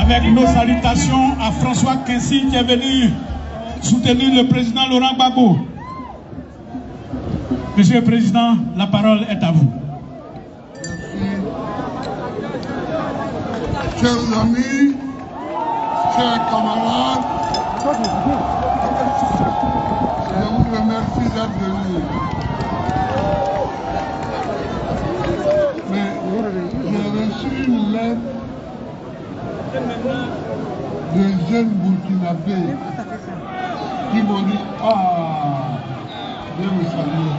Avec nos salutations à François Quincy qui est venu soutenir le président Laurent Gbagbo. Monsieur le Président, la parole est à vous. Merci. Chers amis, chers camarades, je vous remercie d'être venus. Mais j'ai reçu une lettre de jeunes burkinabés qui m'ont dit « Ah, viens me saluer. »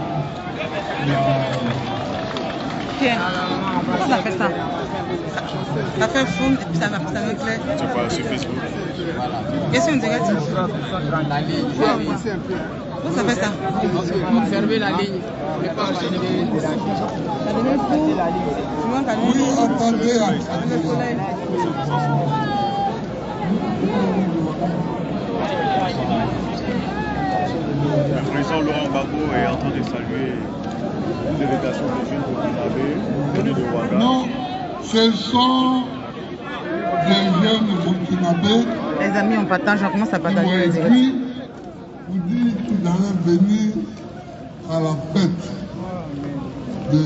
Tiens, pourquoi ça fait ça? Ça fait fond et puis ça me clair. C'est quoi, sur Facebook? Qu'est-ce qu'on dirait? La ligne. Pourquoi ça fait ça? Observez la ligne. Ne pas valider la ligne. Oui, attendez, Le président Laurent Gbagbo est en train de saluer une délégation de jeunes burkinabés venus de Ouaga. Non, ce sont des jeunes burkinabés. Les amis, on partage, on commence à Ils partager m'ont les directs. écrit pour dire qu'ils allaient venir à la fête de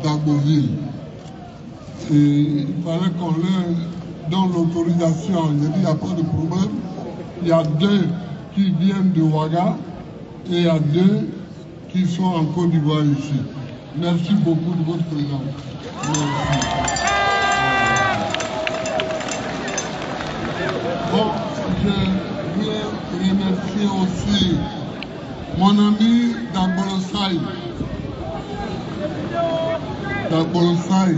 d'Agboville. Et il fallait qu'on leur donne l'autorisation. J'ai dit, il n'y a pas de problème. Il y a 2 qui viennent de Ouaga et il y a 2 qui sont en Côte d'Ivoire ici. Merci beaucoup de votre présence. Merci. Bon, je voulais remercier aussi mon ami Dagbolosai. Dagbolosai,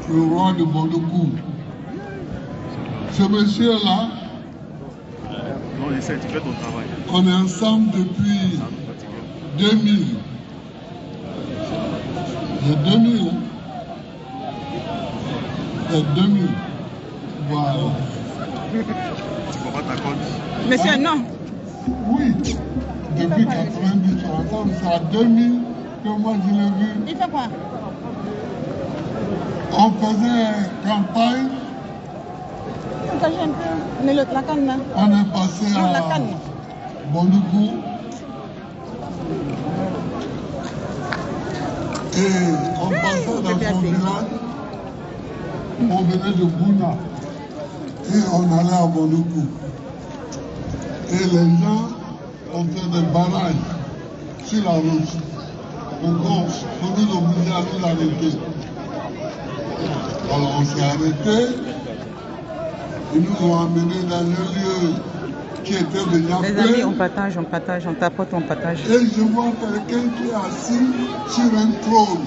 le roi de Bondokou. Ce monsieur-là, Non, essaie, tu fais ton travail. on est ensemble depuis 2000. C'est 2000, hein? C'est 2000. Voilà. Tu comprends ta compte? Monsieur, non. Oui, depuis 90, ensemble, c'est à 2000 que moi je l'ai vu. Il fait quoi? On faisait campagne, Partagez un peu. Mais la canne, là. on est passé Non, la à canne. Bondougou. Et on passait dans son village, on venait de Bouna et on allait à Bondougou. Et les gens ont fait des barrages sur la route. Donc on nous obligeait à nous arrêter. Alors on s'est arrêté, ils nous ont amenés dans un lieu qui était déjà Les fait. amis, on partage, on tapote, on partage. Et je vois quelqu'un qui est assis sur un trône.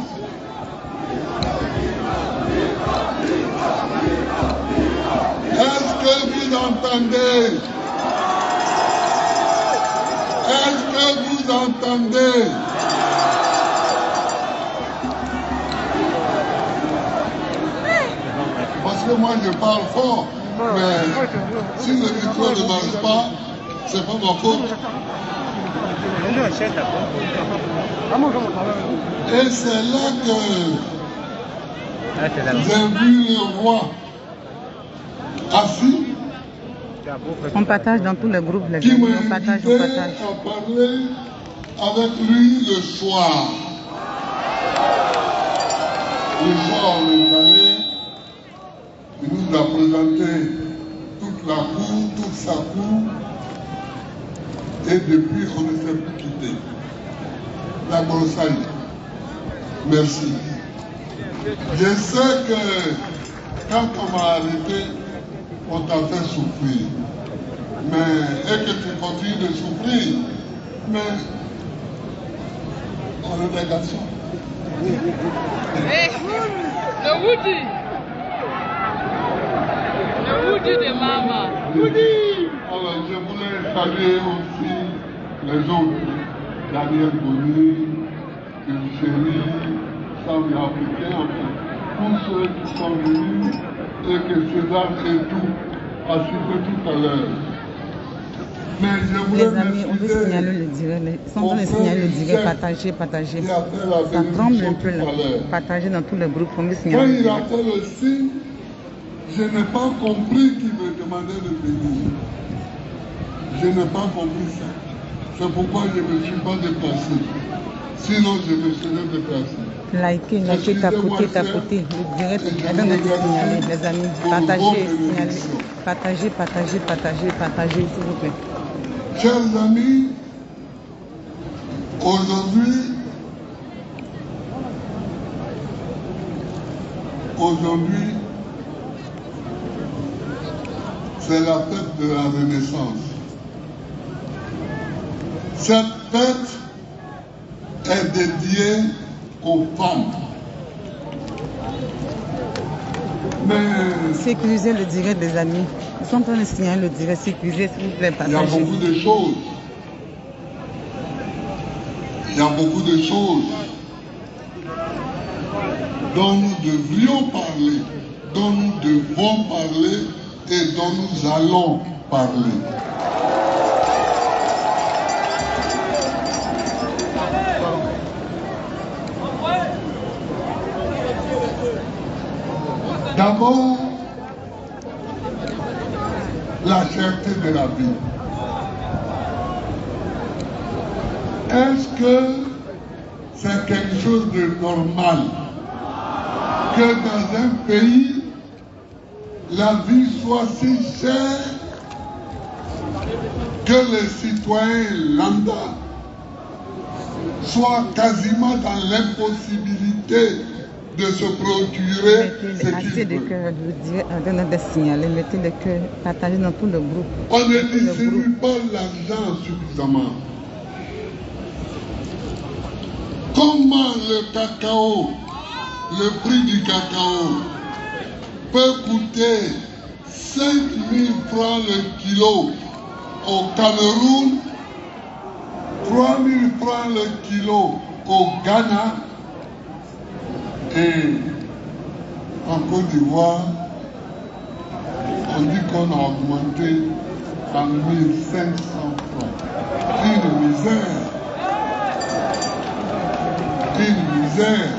Est-ce que vous entendez? Est-ce que vous entendez? Parce que moi je parle fort, mais si le micro ne marche pas, c'est pas ma faute. Et c'est là que j'ai vu le roi assis On partage dans tous les groupes, les qui amis. m'a On partage, invité on partage. à parler avec lui le soir. Le soir, on est allé, il nous a présenté toute la cour, toute sa cour, et depuis, on ne s'est plus quitté. La Brossaille, merci. Je sais que quand on m'a arrêté, on t'a fait souffrir. Mais, et que tu continues de souffrir, mais on est des garçons. Hey, le Woody. Le Woody de maman. Woody. Alors, je voulais saluer aussi les autres. Daniel Boni, Chéri, Samy Africain, enfin, tous ceux qui sont venus et que César et tout a cité tout à l'heure. Mais je voulais Les amis, on veut signaler le direct. Ils sont en train de signaler le direct. Partagez, partagez. Ça tremble un peu là. Partagez dans tous les groupes. On veut Quand signaler le il a direct. fait le signe, je n'ai pas compris qu'il me demandait de venir. Je n'ai pas compris ça. C'est pourquoi je ne me suis pas déplacé. Sinon, je me serais déplacé. Likez, tapotez. Le direct est en train de signaler, les amis. Partagez, s'il vous plaît. Chers amis, aujourd'hui, c'est la fête de la Renaissance. Cette fête est dédiée aux femmes. Mais sécurisez le direct des amis. Ils sont en train de signaler le direct. Sécurisez, s'il vous plaît. Il y a beaucoup de choses. Dont nous devrions parler, dont nous devons parler et dont nous allons parler. D'abord, la cherté de la vie. Est-ce que c'est quelque chose de normal que dans un pays, la vie soit si chère que les citoyens lambda soient quasiment dans l'impossibilité de se procurer ce qu'ils veulent. Mettez le cœur, partagez dans tout le groupe. On ne distribue pas l'argent suffisamment. Comment le cacao, le prix du cacao peut coûter 5 000 francs le kilo au Cameroun, 3 000 francs le kilo au Ghana et en Côte d'Ivoire, on dit qu'on a augmenté à 1 500 francs. Une misère. Une misère.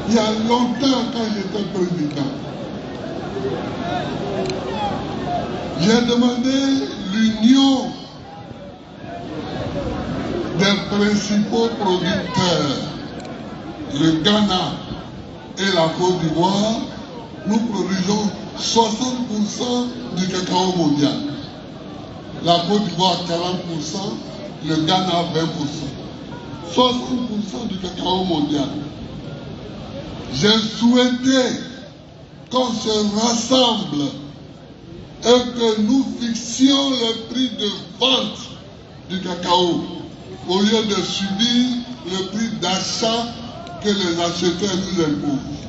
Il y a longtemps, quand j'étais président, j'ai demandé l'union des principaux producteurs, le Ghana et la Côte d'Ivoire. Nous produisons 60% du cacao mondial. La Côte d'Ivoire 40%, le Ghana 20%. 60% du cacao mondial. J'ai souhaité qu'on se rassemble et que nous fixions le prix de vente du cacao au lieu de subir le prix d'achat que les acheteurs nous imposent.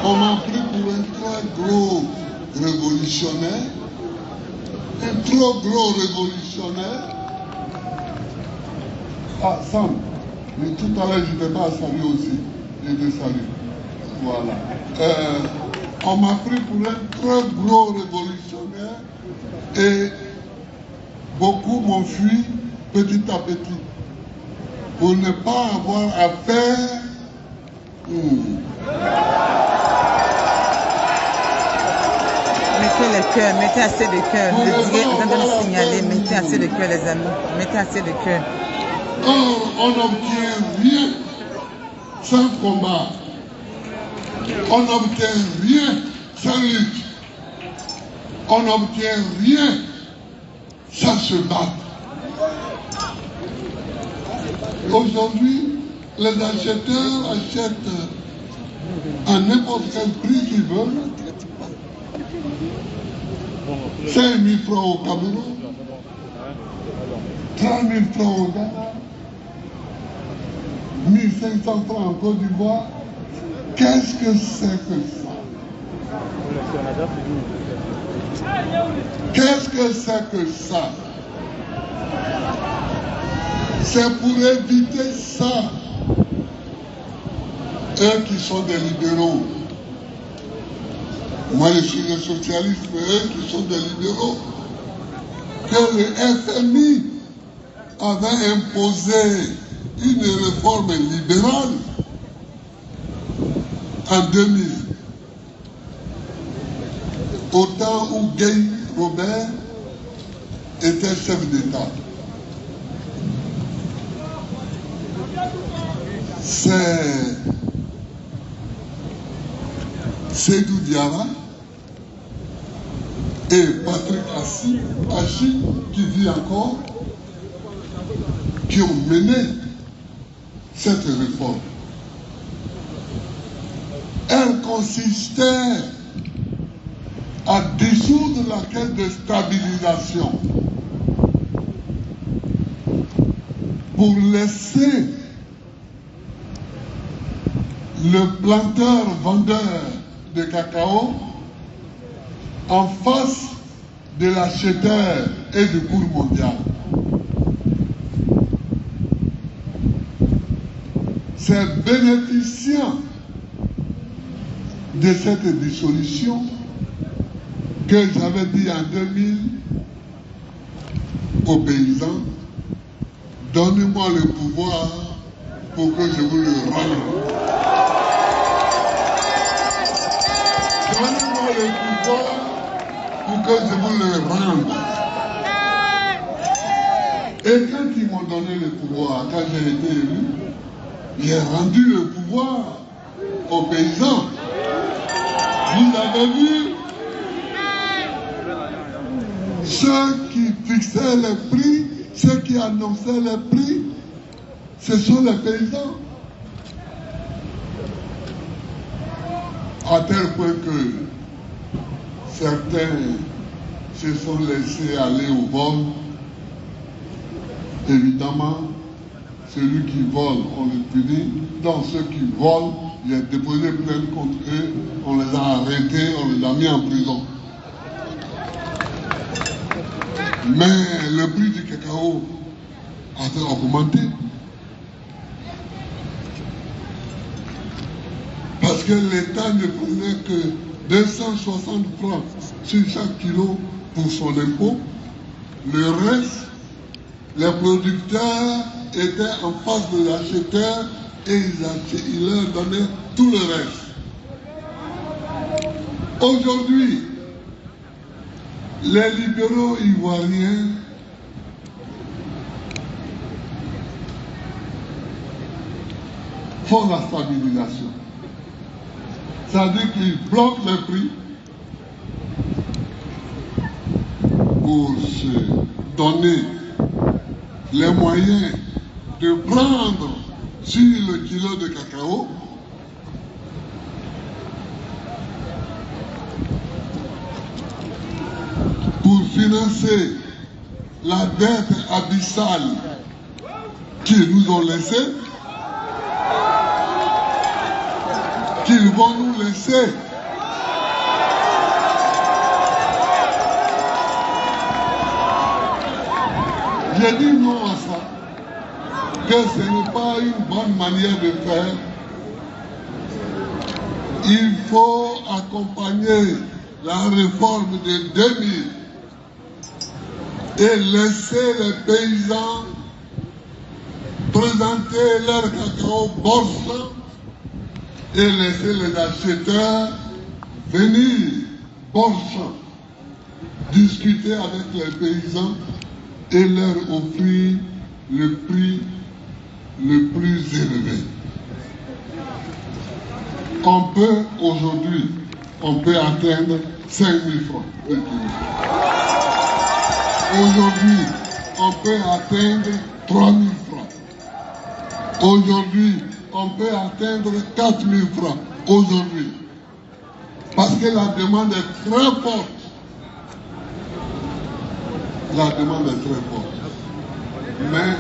On m'a pris pour un très gros révolutionnaire, un trop gros révolutionnaire. Ah, Sam, mais tout à l'heure, je n'étais pas à saluer aussi. Je te salue. Voilà. On m'a pris pour un très gros révolutionnaire et beaucoup m'ont fui petit à petit pour ne pas avoir affaire. Mettez le cœur, mettez assez de cœur. Le direct est en train de signaler, mettez assez de cœur, les amis. Mettez assez de cœur. Or, on n'obtient rien sans combat. On n'obtient rien sans lutte. On n'obtient rien sans se battre. Aujourd'hui, les acheteurs achètent à n'importe quel prix qu'ils veulent. 5 000 francs au Cameroun, 3 000 francs au Ghana, 1 500 francs en Côte d'Ivoire. Qu'est-ce que c'est que ça? Qu'est-ce que c'est que ça? C'est pour éviter ça. Eux qui sont des libéraux. Moi, je suis des socialistes, mais eux qui sont des libéraux. Que le FMI avait imposé une réforme libérale en 2000, au temps où Gay Robert était chef d'État. C'est Seydou Diarra et Patrick Hachi, qui vit encore, qui ont mené cette réforme. Elle consistait à dissoudre la caisse de stabilisation pour laisser le planteur-vendeur de cacao en face de l'acheteur et du cours mondial. Ces bénéficiants de cette dissolution que j'avais dit en 2000 aux paysans, donnez-moi le pouvoir pour que je vous le rende. Donnez-moi le pouvoir pour que je vous le rende. Et quand ils m'ont donné le pouvoir, quand j'ai été élu, j'ai rendu le pouvoir aux paysans. Vous avez vu, ceux qui fixaient les prix, ceux qui annonçaient les prix, ce sont les paysans. À tel point que certains se sont laissés aller au vol. Évidemment, celui qui vole, on le punit. Donc ceux qui volent, il a déposé plainte contre eux, on les a arrêtés, on les a mis en prison. Mais le prix du cacao a augmenté. Parce que l'État ne prenait que 260 francs sur chaque kilo pour son impôt. Le reste, les producteurs étaient en face de l'acheteur et ils leur donnaient tout le reste. Aujourd'hui, les libéraux ivoiriens font la stabilisation. C'est-à-dire qu'ils bloquent les prix pour se donner les moyens de prendre sur le kilo de cacao pour financer la dette abyssale qu'ils nous ont laissée, qu'ils vont nous laisser. J'ai dit non à ça, que ce n'est pas une bonne manière de faire. Il faut accompagner la réforme de 2000 et laisser les paysans présenter leur cacao bourse et laisser les acheteurs venir bourse discuter avec les paysans et leur offrir le prix le plus élevé. Aujourd'hui, on peut atteindre 5 000 francs le kilo. Aujourd'hui, on peut atteindre 3 000 francs. Aujourd'hui, on peut atteindre 4 000 francs. Aujourd'hui. Parce que la demande est très forte. La demande est très forte. Mais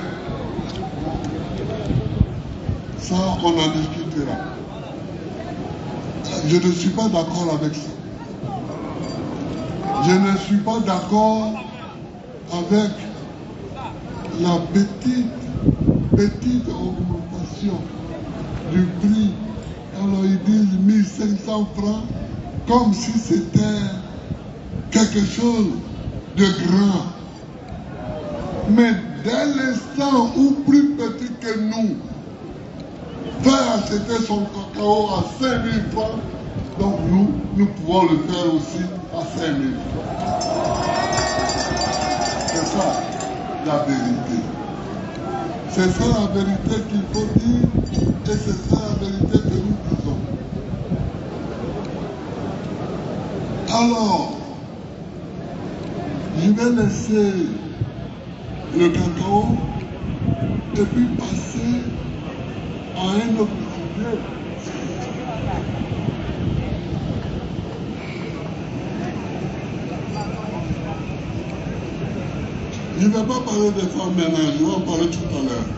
ça, on en discutera. Je ne suis pas d'accord avec ça. Je ne suis pas d'accord avec la petite augmentation du prix. Alors ils disent 1500 francs comme si c'était quelque chose de grand. Mais dès l'instant où plus petit que nous peut acheter son cacao à 5 000 francs, donc nous pouvons le faire aussi à 5 000 francs. C'est ça la vérité. C'est ça la vérité qu'il faut dire et c'est ça la vérité que nous disons. Alors, je vais laisser le cacao et puis passer à un autre sujet. Je ne vais pas parler des femmes maintenant, je vais en parler tout à l'heure.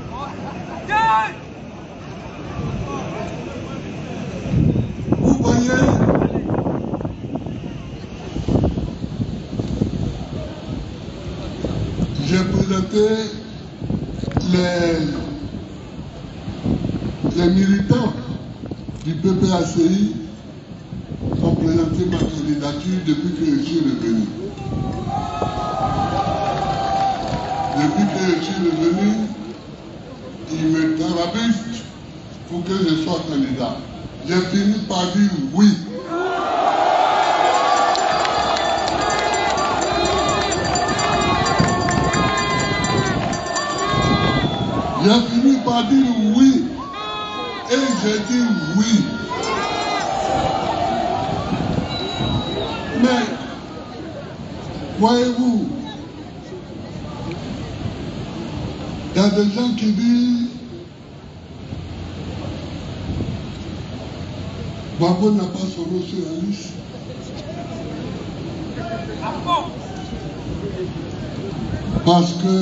Vous voyez, j'ai présenté les militants du PPACI ont présenté ma candidature depuis que je suis revenu. Depuis que je suis revenu, ils me tarabustent pour que je sois candidat. J'ai fini par dire oui. J'ai fini par dire oui. Et j'ai dit oui. Mais, voyez-vous, il y a des gens qui disent Babo n'a pas son nom sur la liste. Parce que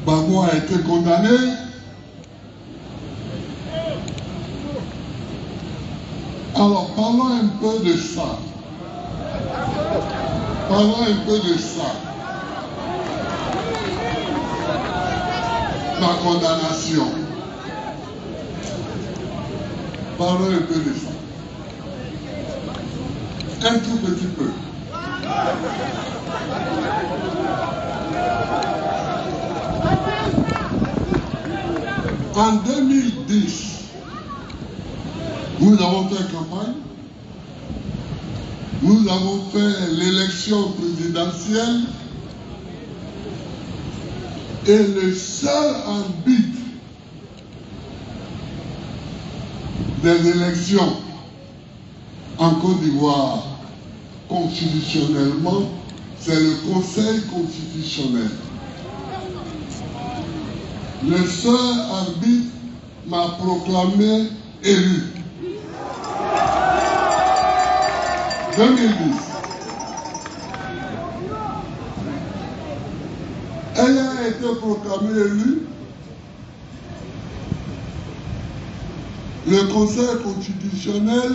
Babo a été condamné. Alors parlons un peu de ça. Parlons un peu de ça. Ma condamnation. Parlons un peu de ça. Un tout petit peu. En 2010, nous avons fait campagne. Nous avons fait l'élection présidentielle. Et le seul arbitre des élections en Côte d'Ivoire, constitutionnellement, c'est le Conseil constitutionnel. Le seul arbitre m'a proclamé élu. 2010. Ayant été proclamé élu, le Conseil constitutionnel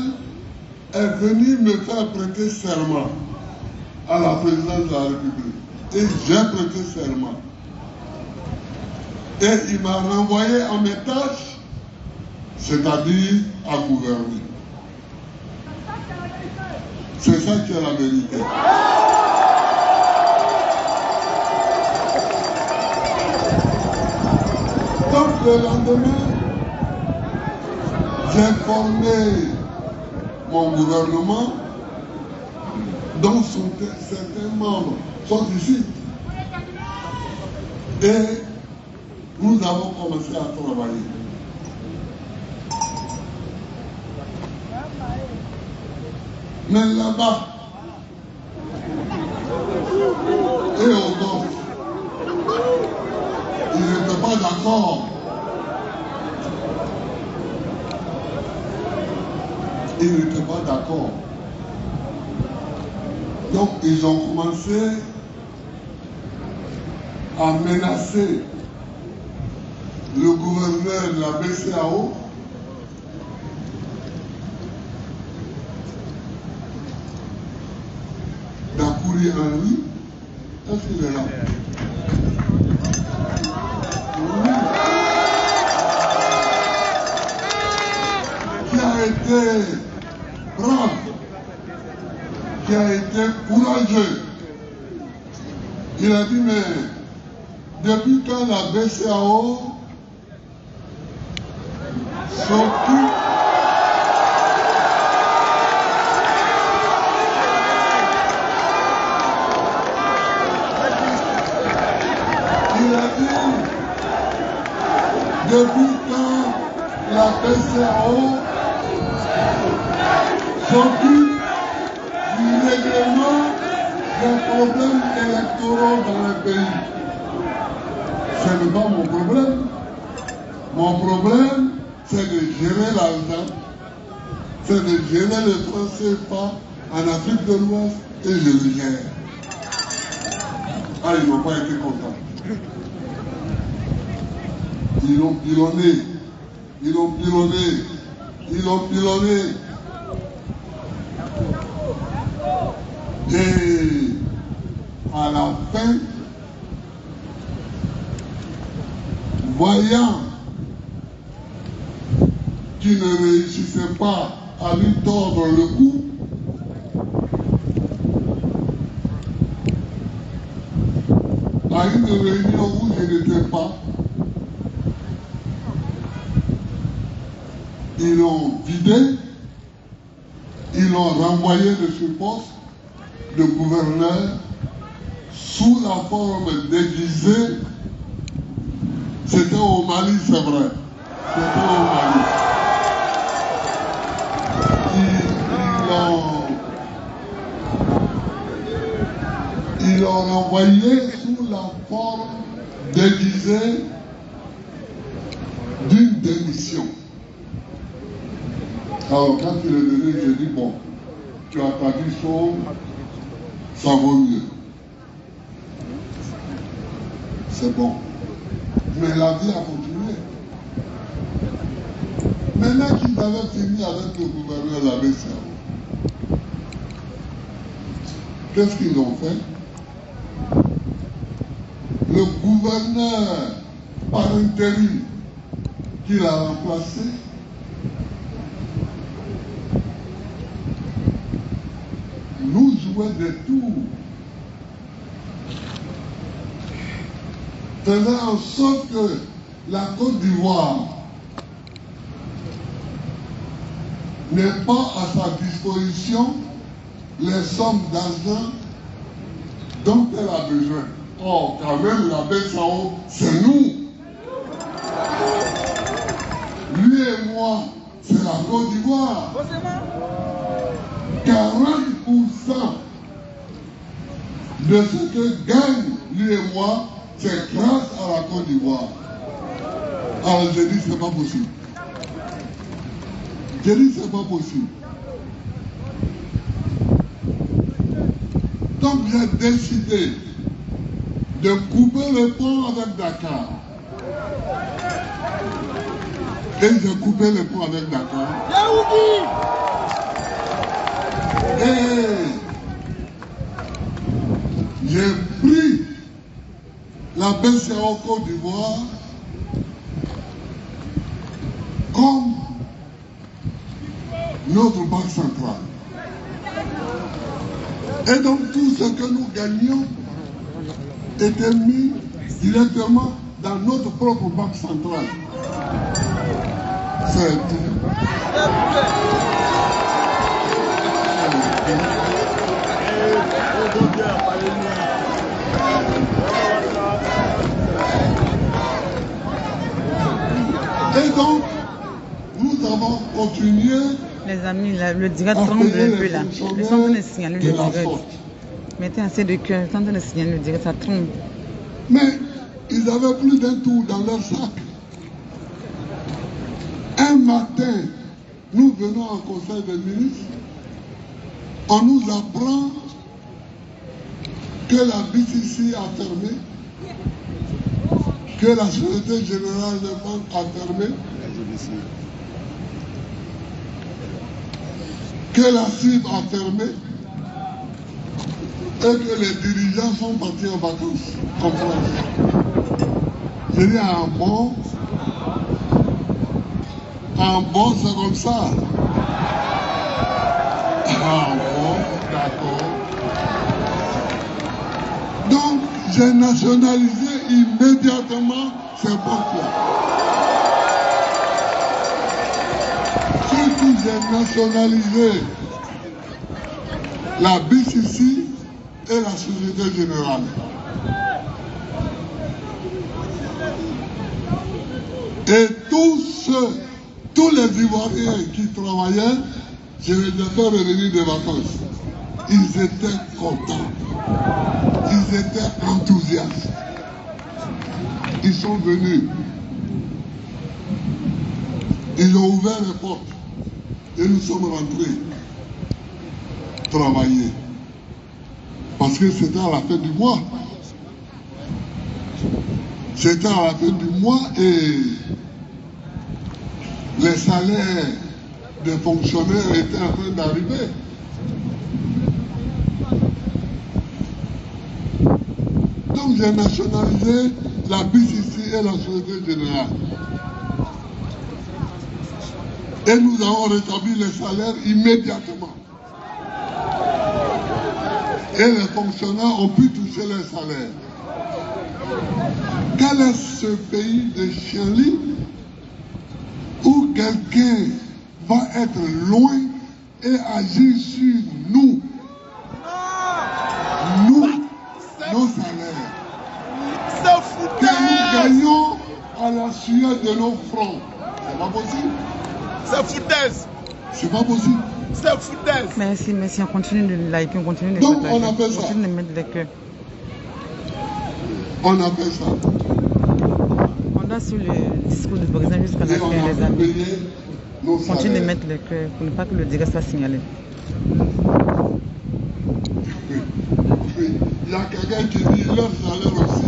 est venu me faire prêter serment à la présidence de la République. Et j'ai prêté serment. Et il m'a renvoyé à mes tâches, c'est-à-dire à gouverner. C'est ça qui est la vérité. Donc le lendemain, j'ai formé mon gouvernement dont certains membres sont ici. Et nous avons commencé à travailler. Mais là-bas, et au Golfe, ils n'étaient pas d'accord. Ils n'étaient pas d'accord. Donc, ils ont commencé à menacer le gouverneur de la BCEAO d'Akouri Henry. Est-ce qu'il est là? Oui. Qui a été brave, qui a été courageux Il a dit, mais depuis quand la BCAO s'occupe depuis quand la BCAO s'occupe du règlement des problèmes électoraux dans le pays. Ce n'est pas mon problème. Mon problème, c'est de gérer l'argent, c'est de gérer le franc CFA en Afrique de l'Ouest et je le gère. Ah, ils n'ont pas été contents. Ils l'ont pilonné, ils l'ont pilonné, ils l'ont pilonné. Et à la fin, voyant qu'il ne réussissait pas à lui tordre le cou, à une réunion où je n'étais pas, ils l'ont vidé, ils l'ont renvoyé de ce poste de gouverneur sous la forme déguisée. C'était au Mali, c'est vrai. C'était au Mali. Ils l'ont renvoyé sous la forme déguisée d'une démission. Alors quand il est venu, j'ai dit, bon, tu as ta mission, ça vaut mieux. C'est bon. Mais la vie a continué. Maintenant qu'ils avaient fini avec le gouverneur de la BCAO, qu'est-ce qu'ils ont fait? Le gouverneur par intérim qu'il a remplacé nous jouait des tours, faisant en sorte que la Côte d'Ivoire n'ait pas à sa disposition les sommes d'argent dont elle a besoin. Or, quand même, la BCAO, c'est nous. Lui et moi, c'est la Côte d'Ivoire. 40% de ce que gagne lui et moi, c'est grâce à la Côte d'Ivoire. Alors j'ai dit, c'est pas possible. J'ai dit, c'est pas possible. Donc j'ai décidé de couper le pont avec Dakar. Et j'ai coupé le pont avec Dakar. Et j'ai pris la BCAO Côte d'Ivoire comme notre banque centrale. Et donc tout ce que nous gagnions était mis directement dans notre propre banque centrale. C'est tout. Et donc, nous avons continué. Les amis, le direct tremble un peu là. Ils sont en train de signaler le direct. Mettez assez de cœur, ils sont en train de signaler le direct, ça tremble. Mais ils avaient plus d'un tour dans leur sac. Un matin, nous venons en conseil des ministres, on nous apprend que la BCC a fermé, que la Société Générale de Banque a fermé, que la CIB a fermé et que les dirigeants sont partis en vacances en France. Je dis en bon, c'est comme ça. En bon, d'accord. Donc, j'ai nationalisé immédiatement ces banques-là. Surtout, j'ai nationalisé la BCC et la Société Générale. Et tous les Ivoiriens qui travaillaient, je les ai fait revenir des vacances. Ils étaient contents. Ils étaient enthousiastes. Ils sont venus. Ils ont ouvert les portes. Et nous sommes rentrés travailler. Parce que c'était à la fin du mois. C'était à la fin du mois et les salaires des fonctionnaires étaient en train d'arriver. Donc j'ai nationalisé la BCC et la Société Générale. Et nous avons rétabli les salaires immédiatement. Et les fonctionnaires ont pu toucher les salaires. Quel est ce pays de chienlit où quelqu'un va être loin et agir sur nous? Nous, nos salaires. Que nous gagnons à la sueur de nos fronts. C'est pas possible. C'est foutaise. C'est pas possible. C'est foutaise. Merci, merci. On continue de liker, on continue de Donc, partager. on a fait ça. On continue de mettre les cœurs. On a fait ça. On doit sur le discours du président jusqu'à la Et fin, on a les amis. payé nos On continue de salaires. mettre les cœurs pour ne pas que le direct soit signalé. Oui. Il y a quelqu'un qui dit leur salaire aussi.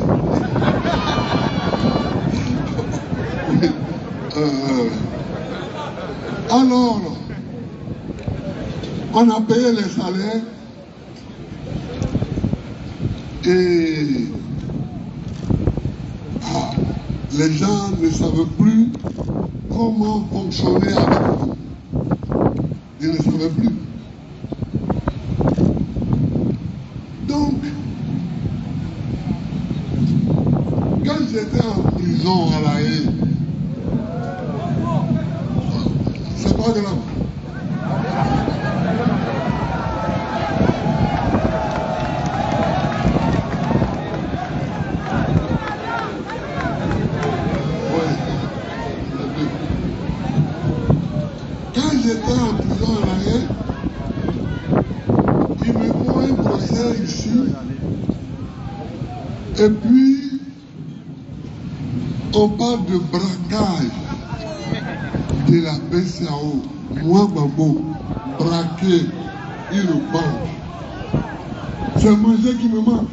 Alors, on a payé les salaires et les gens ne savaient plus comment fonctionner avec nous. Ils ne savaient plus. Donc, quand j'étais en prison à La Haye, c'est pas grave. Quand j'étais en prison à La Haye, ils me font un procès ici, et puis on parle de braquage de la BCAO. Moi, Babo, braquer une banque. C'est manger qui me manque.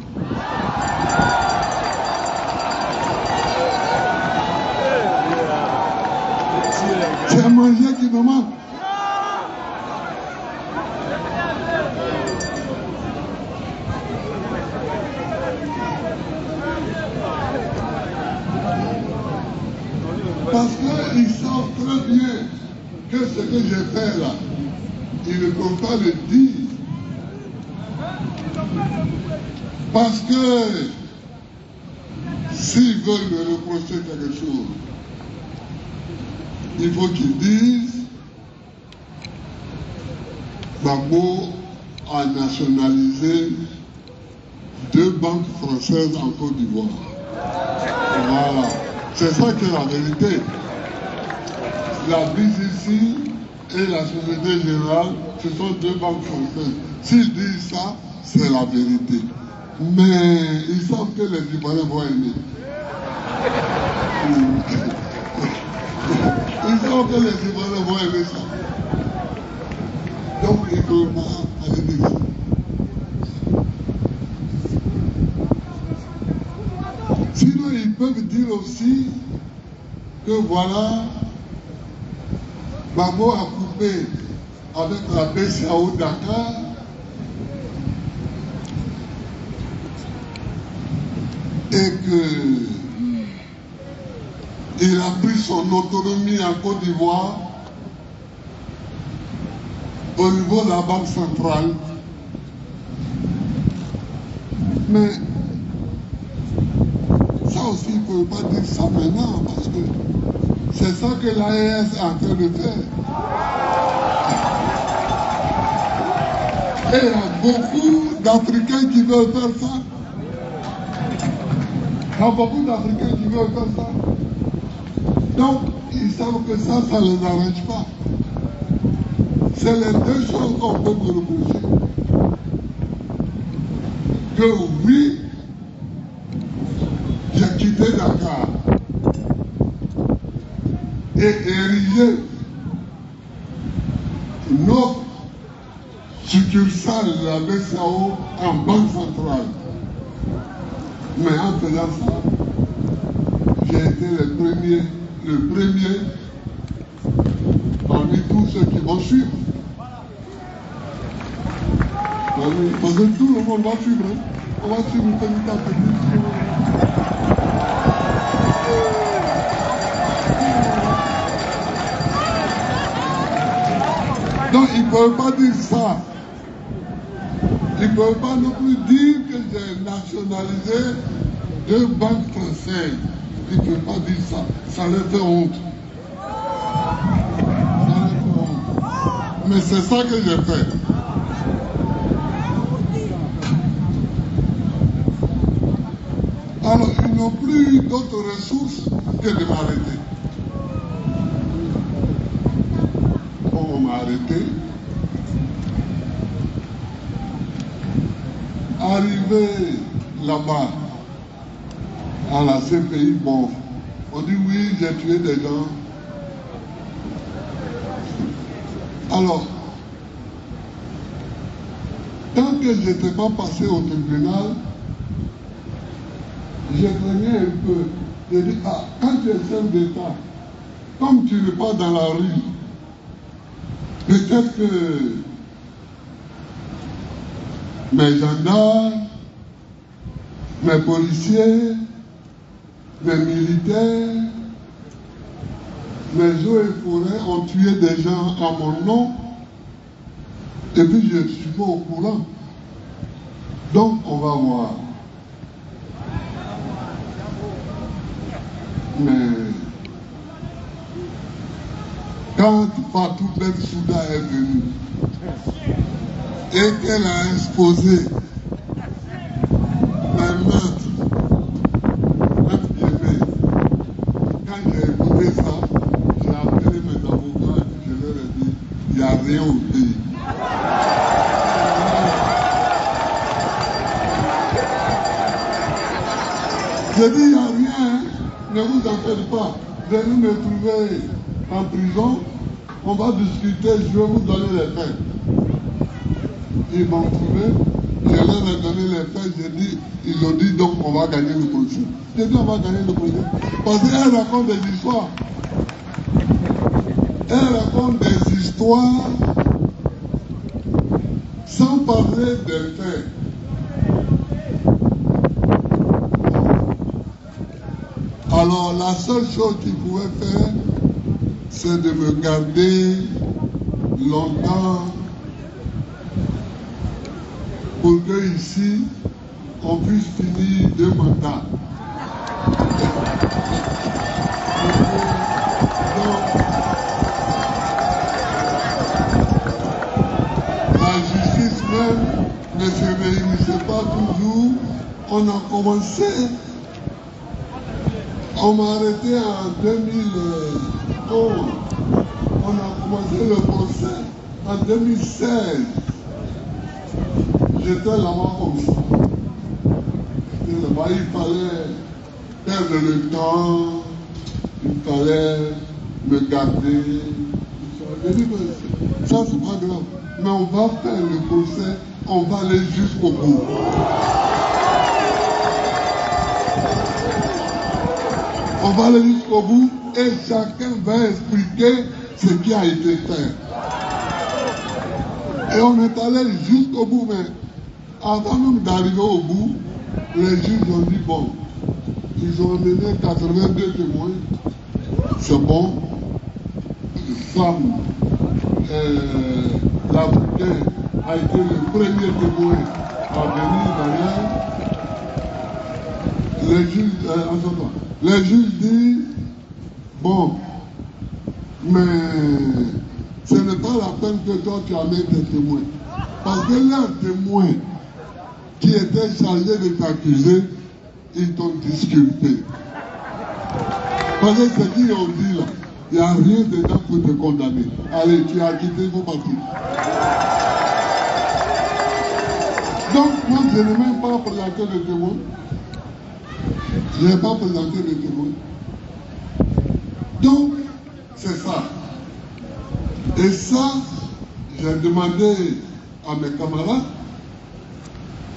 C'est manger qui me manque. Parce qu'ils savent très bien que ce que j'ai fait là, ils ne peuvent pas le dire. Parce que s'ils veulent me reprocher quelque chose, il faut qu'ils disent Gbagbo a nationalisé 2 banques françaises en Côte d'Ivoire. Voilà. C'est ça qui est la vérité. La BCC et la Société Générale, ce sont 2 banques françaises. S'ils disent ça, c'est la vérité. Mais ils savent que les Ivoiriens vont aimer. Ils savent que les Ivoiriens vont aimer ça. Donc ils ne peuvent pas aller dire ça. Sinon, ils peuvent dire aussi que voilà, Gbagbo a coupé avec la BCAO Dakar et qu'il a pris son autonomie en Côte d'Ivoire au niveau de la Banque centrale. Mais ça aussi, il ne faut pas dire ça maintenant, parce que c'est ça que l'AES est en train de faire. Et il y a beaucoup d'Africains qui veulent faire ça. Il y a beaucoup d'Africains qui veulent faire ça. Donc, ils savent que ça ne les arrange pas. C'est les deux choses qu'on peut me reprocher. Que oui, j'ai quitté Dakar et érigé notre succursale de la BCAO en banque centrale. Mais en faisant ça, j'ai été le premier parmi tous ceux qui vont suivre. Parce que tout le monde va suivre. Hein. On va suivre petit à petit. Donc ils ne peuvent pas dire ça. Ils ne peuvent pas non plus dire que j'ai nationalisé 2 banques françaises. Ils ne peuvent pas dire ça. Ça leur fait honte. Ça leur fait honte. Mais c'est ça que j'ai fait. Alors, ils n'ont plus d'autres ressources que de m'arrêter. On m'a arrêté. Arrivé là-bas, à la CPI, bon, on dit oui, j'ai tué des gens. Alors, tant que je n'étais pas passé au tribunal, j'ai traîné un peu. J'ai dit, ah, quand tu es chef d'État, comme tu n'es pas dans la rue, peut-être que mes gendarmes, mes policiers, mes militaires, mes eaux et forêts ont tué des gens à mon nom, et puis je ne suis pas au courant. Donc on va voir. Mais quand Fatou Bensouda est venue et qu'elle a exposé mes meurtres, quand j'ai écouté ça, j'ai appelé mes avocats et je leur ai dit, il n'y a rien au pays. J'ai dit, il n'y a rien, ne vous en faites pas. Venez me trouver en prison, on va discuter, je vais vous donner les faits. Ils m'ont trouvé, je leur ai donné les faits, j'ai dit, ils ont dit donc on va gagner le procès. J'ai dit on va gagner le procès. Parce qu'elle raconte des histoires. Elle raconte des histoires sans parler des faits. Alors la seule chose qu'il pouvait faire, c'est de me garder longtemps pour que ici, on puisse finir 2 mandats. Donc, la justice même ne se réunissait pas toujours. On a commencé, on m'a arrêté en 2011. On a commencé le procès en 2016. J'étais là-bas comme ça. J'étais là-bas, il fallait perdre le temps, il fallait me garder. J'ai dit, ça c'est pas grave, mais on va faire le procès, on va aller jusqu'au bout. On va aller jusqu'au bout et chacun va expliquer ce qui a été fait. Et on est allé jusqu'au bout, mais avant même d'arriver au bout, les juges ont dit bon, ils ont amené 82 témoins, c'est bon, Sam, l'Africain, a été le premier témoin à venir d'ailleurs. les juges disent, bon, mais ce n'est pas la peine que toi tu amènes des témoins. Parce que l'un témoin qui était chargé de t'accuser, ils t'ont disculpé. Parce que ce qu'ils ont dit là, il n'y a rien dedans pour te condamner. Allez, tu es acquitté, il faut partir. Donc, moi, je n'ai même pas présenté de témoins. Je n'ai pas présenté de témoins. Donc, c'est ça. Et ça, j'ai demandé à mes camarades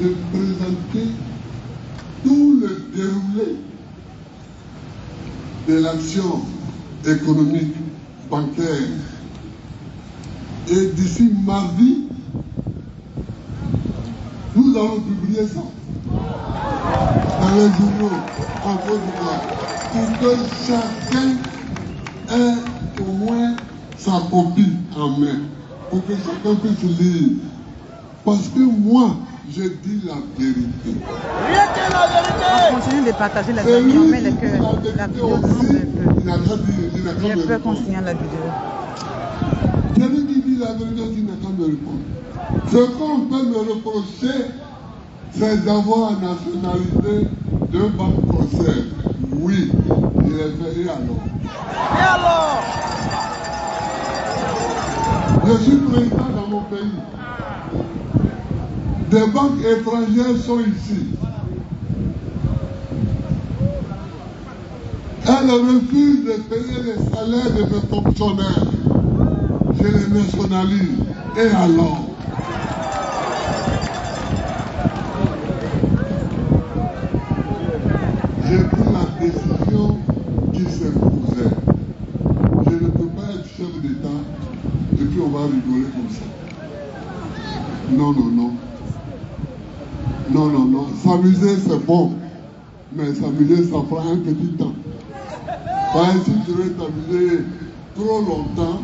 de présenter tout le déroulé de l'action économique, bancaire. Et d'ici mardi, nous allons publier ça dans les journaux en Côte d'Ivoire pour que chacun ait au moins sa copie en main, pour que chacun puisse lire. Parce que moi, je dis la vérité. On continue de partager la vidéo, mais la vidéo semble un peu. J'ai peur qu'on signale la vidéo. Celui qui dit la vérité aussi n'a qu'à me répondre. Ce qu'on peut me reprocher, c'est d'avoir nationalisé deux banques françaises. Oui, je l'ai fait. Et alors? Et alors? Je suis président dans mon pays. Des banques étrangères sont ici. Elles refusent de payer les salaires de mes fonctionnaires. Je les nationalise. Et alors? J'ai pris la décision qui s'imposait. Je ne peux pas être chef d'État et puis on va rigoler comme ça. Non, non, non. Non, non, non. S'amuser, c'est bon. Mais s'amuser, ça prend un petit temps. Par exemple, si tu veux t'amuser trop longtemps,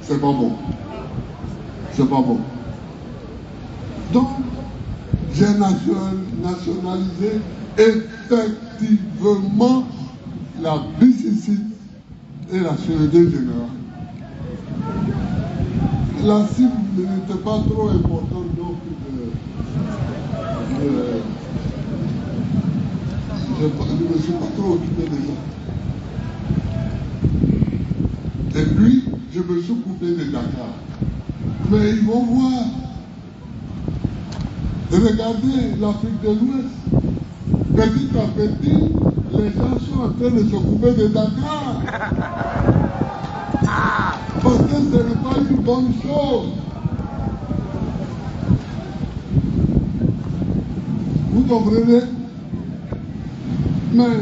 c'est pas bon. C'est pas bon. Donc, j'ai nationalisé effectivement la BCC et la Société Générale. La cible n'était pas trop importante, donc je ne me suis pas trop occupé de ça. Et puis, je me suis coupé de Dakar. Mais ils vont voir. Regardez l'Afrique de l'Ouest. Petit à petit, les gens sont en train de se couper de Dakar. Parce que ce n'est pas une bonne chose. Vous comprenez? Mais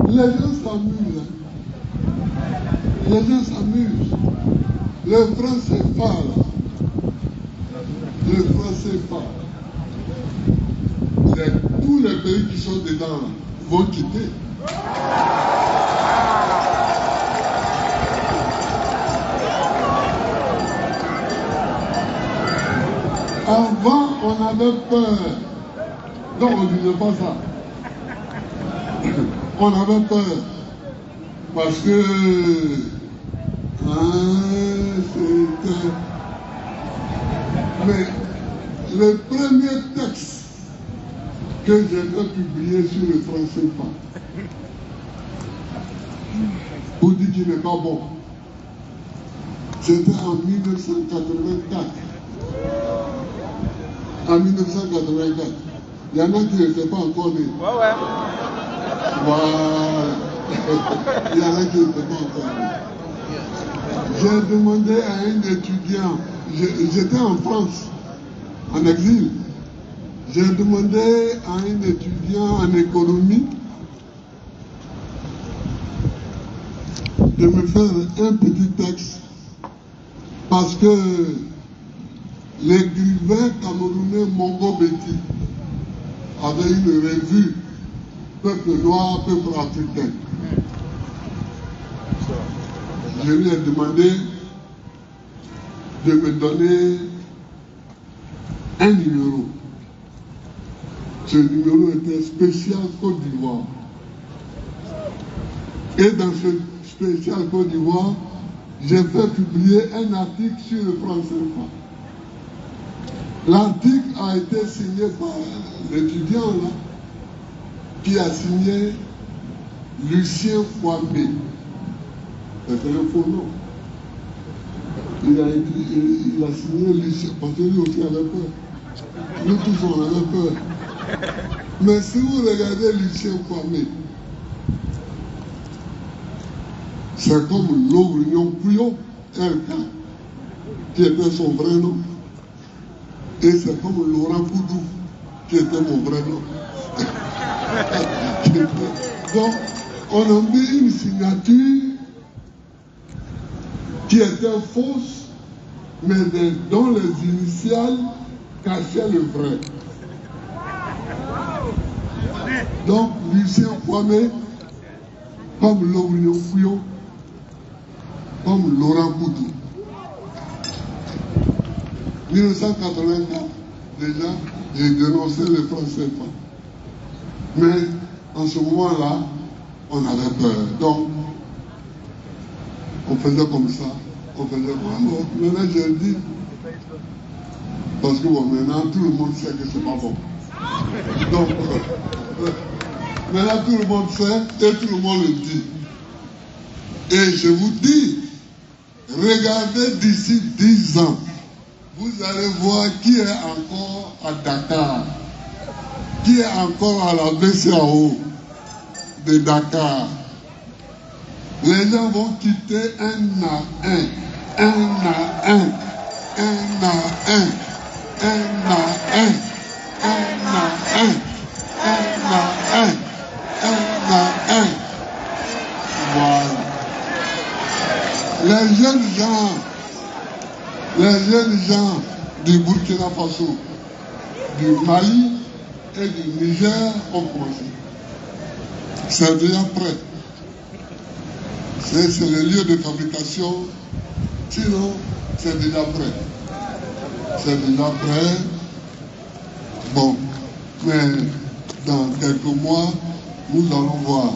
les gens s'amusent. Les gens s'amusent. Le français parle. Le français parle. Tous les pays qui sont dedans vont quitter. Avant, on avait peur. Non, on ne disait pas ça. On avait peur. Parce que c'était... Mais le premier texte que j'ai fait publier sur le franc CFA, pour dire qu'il n'est pas bon, c'était en 1984. En 1984. Il y en a qui n'étaient pas encore nés. Ouais. Voilà. Il y en a qui n'étaient pas encore nés. J'ai demandé à un étudiant, j'étais en France, en exil. J'ai demandé à un étudiant en économie de me faire un petit texte parce que l'écrivain camerounais Mongo Betty avait une revue Peuple noir, peuple africain. Je lui ai demandé de me donner un numéro. Ce numéro était spécial Côte d'Ivoire. Et dans ce spécial Côte d'Ivoire, j'ai fait publier un article sur le franc CFA. L'article a été signé par l'étudiant là, qui a signé Lucien Kwame. C'était un faux nom. Il a signé Lucien, parce que lui aussi avait peur. Nous tous on avait peur. Mais si vous regardez Lucien Kwame, c'est comme Lovrignon Pouillon, RK, qui était son vrai nom. Et c'est comme Laurent Poudou, qui était mon vrai nom. Donc, on a mis une signature qui était fausse, mais dont les initiales cachaient le vrai. Donc, Lucien Kwame, comme Lovrignon Pouillon, comme Laurent Poudou. 1984, déjà, j'ai dénoncé les francs CFA. Mais en ce moment-là, on avait peur. Donc, on faisait comme ça. On faisait comme ça. Maintenant, j'ai dit, parce que bon, maintenant, tout le monde sait que c'est pas bon. Donc, maintenant, tout le monde sait et tout le monde le dit. Et je vous dis, regardez d'ici 10 ans, vous allez voir qui est encore à Dakar, qui est encore à la BCAO de Dakar. Les gens vont quitter un à un, un à un, un à un, un à un, un à un, un à un, un à un. Voilà. Les jeunes gens du Burkina Faso, du Mali et du Niger ont commencé. C'est déjà prêt. C'est le lieu de fabrication. Sinon, c'est déjà prêt. C'est déjà prêt. Bon, mais dans quelques mois, nous allons voir.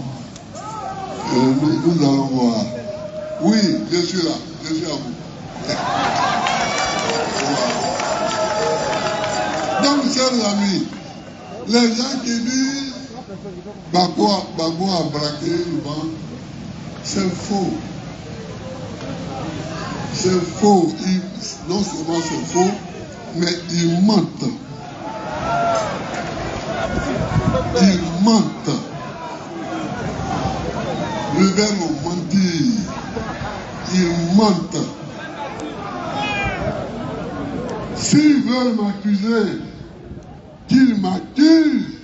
Nous allons voir. Oui, je suis là. Je suis à vous. Donc, chers amis, les gens qui disent Gbagbo a braqué le banc, c'est faux. C'est faux. Non seulement c'est faux, mais ils mentent. Ils mentent. Le verbe mentir. Ils mentent. S'ils veulent m'accuser, qu'ils m'accusent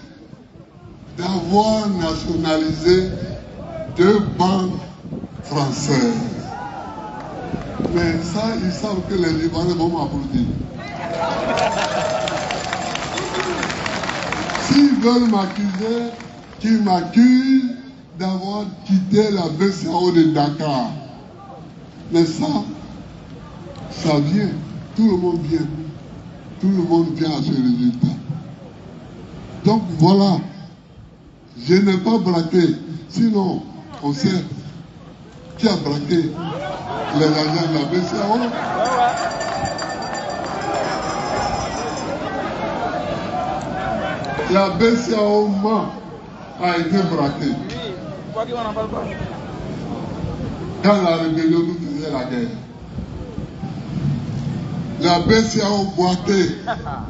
d'avoir nationalisé 2 banques françaises. Mais ça, ils savent que les Libanais vont m'applaudir. S'ils veulent m'accuser, qu'ils m'accusent d'avoir quitté la BCAO de Dakar. Mais ça vient. Tout le monde vient. Tout le monde vient à ce résultat. Donc voilà. Je n'ai pas braqué. Sinon, on sait qui a braqué les agents de la BCAO. La BCAO a été braquée. Quand la rébellion nous faisait la guerre. La BCAO boitée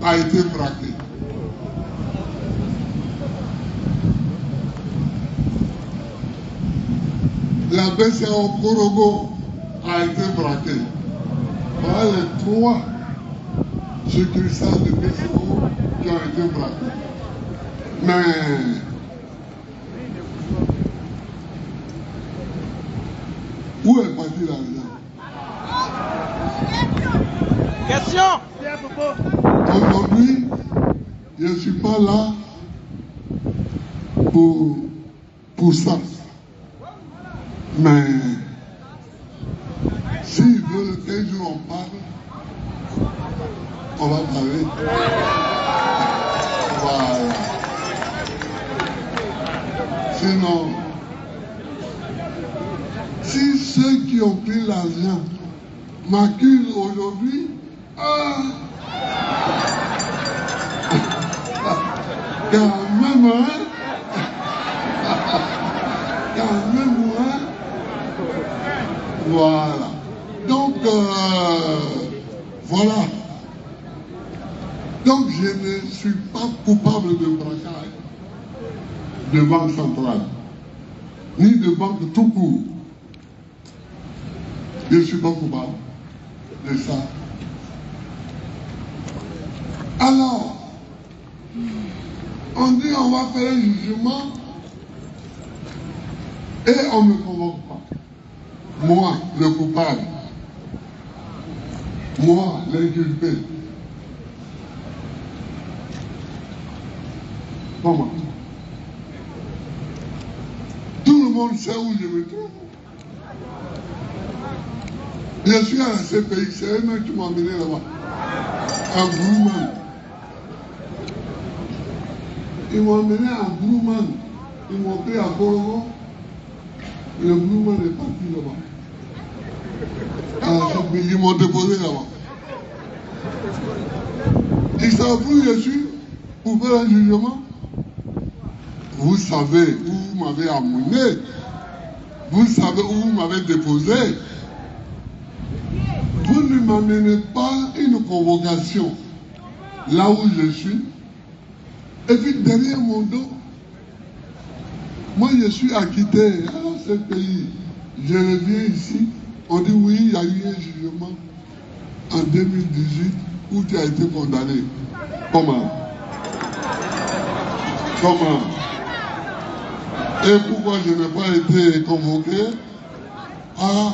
a été braquée. La BCAO Korogo a été braquée. Voilà les 3 succursales de BCAO qui ont été braquées. Mais où est parti l'argent? Question. Aujourd'hui, je ne suis pas là pour ça. Mais s'ils veulent qu'un jour on parle, on va parler. Voilà. Sinon, si ceux qui ont pris l'argent m'accusent aujourd'hui, quand même, voilà. Donc, voilà. Donc, je ne suis pas coupable de braquage de banque centrale, ni de banque tout court. Je ne suis pas coupable de ça. Alors, on dit on va faire un jugement et on ne me convoque pas. Moi, le coupable. Moi, l'inculpé. Comment? Tout le monde sait où je me trouve. Je suis à la CPI, c'est eux-mêmes qui m'ont emmené là-bas. Un Brouman. Ils m'ont emmené à Brouman. Ils m'ont pris à Borogo. Le Brouman est parti là-bas. Ils m'ont déposé là-bas. Ils savent où je suis pour faire un jugement. Vous savez où vous m'avez amené. Vous savez où vous m'avez déposé. Vous ne m'amenez pas une convocation là où je suis. Et puis derrière mon dos, moi je suis acquitté à ce pays. Je reviens ici, on dit oui, il y a eu un jugement en 2018 où tu as été condamné. Comment? Comment? Et pourquoi je n'ai pas été convoqué? Ah,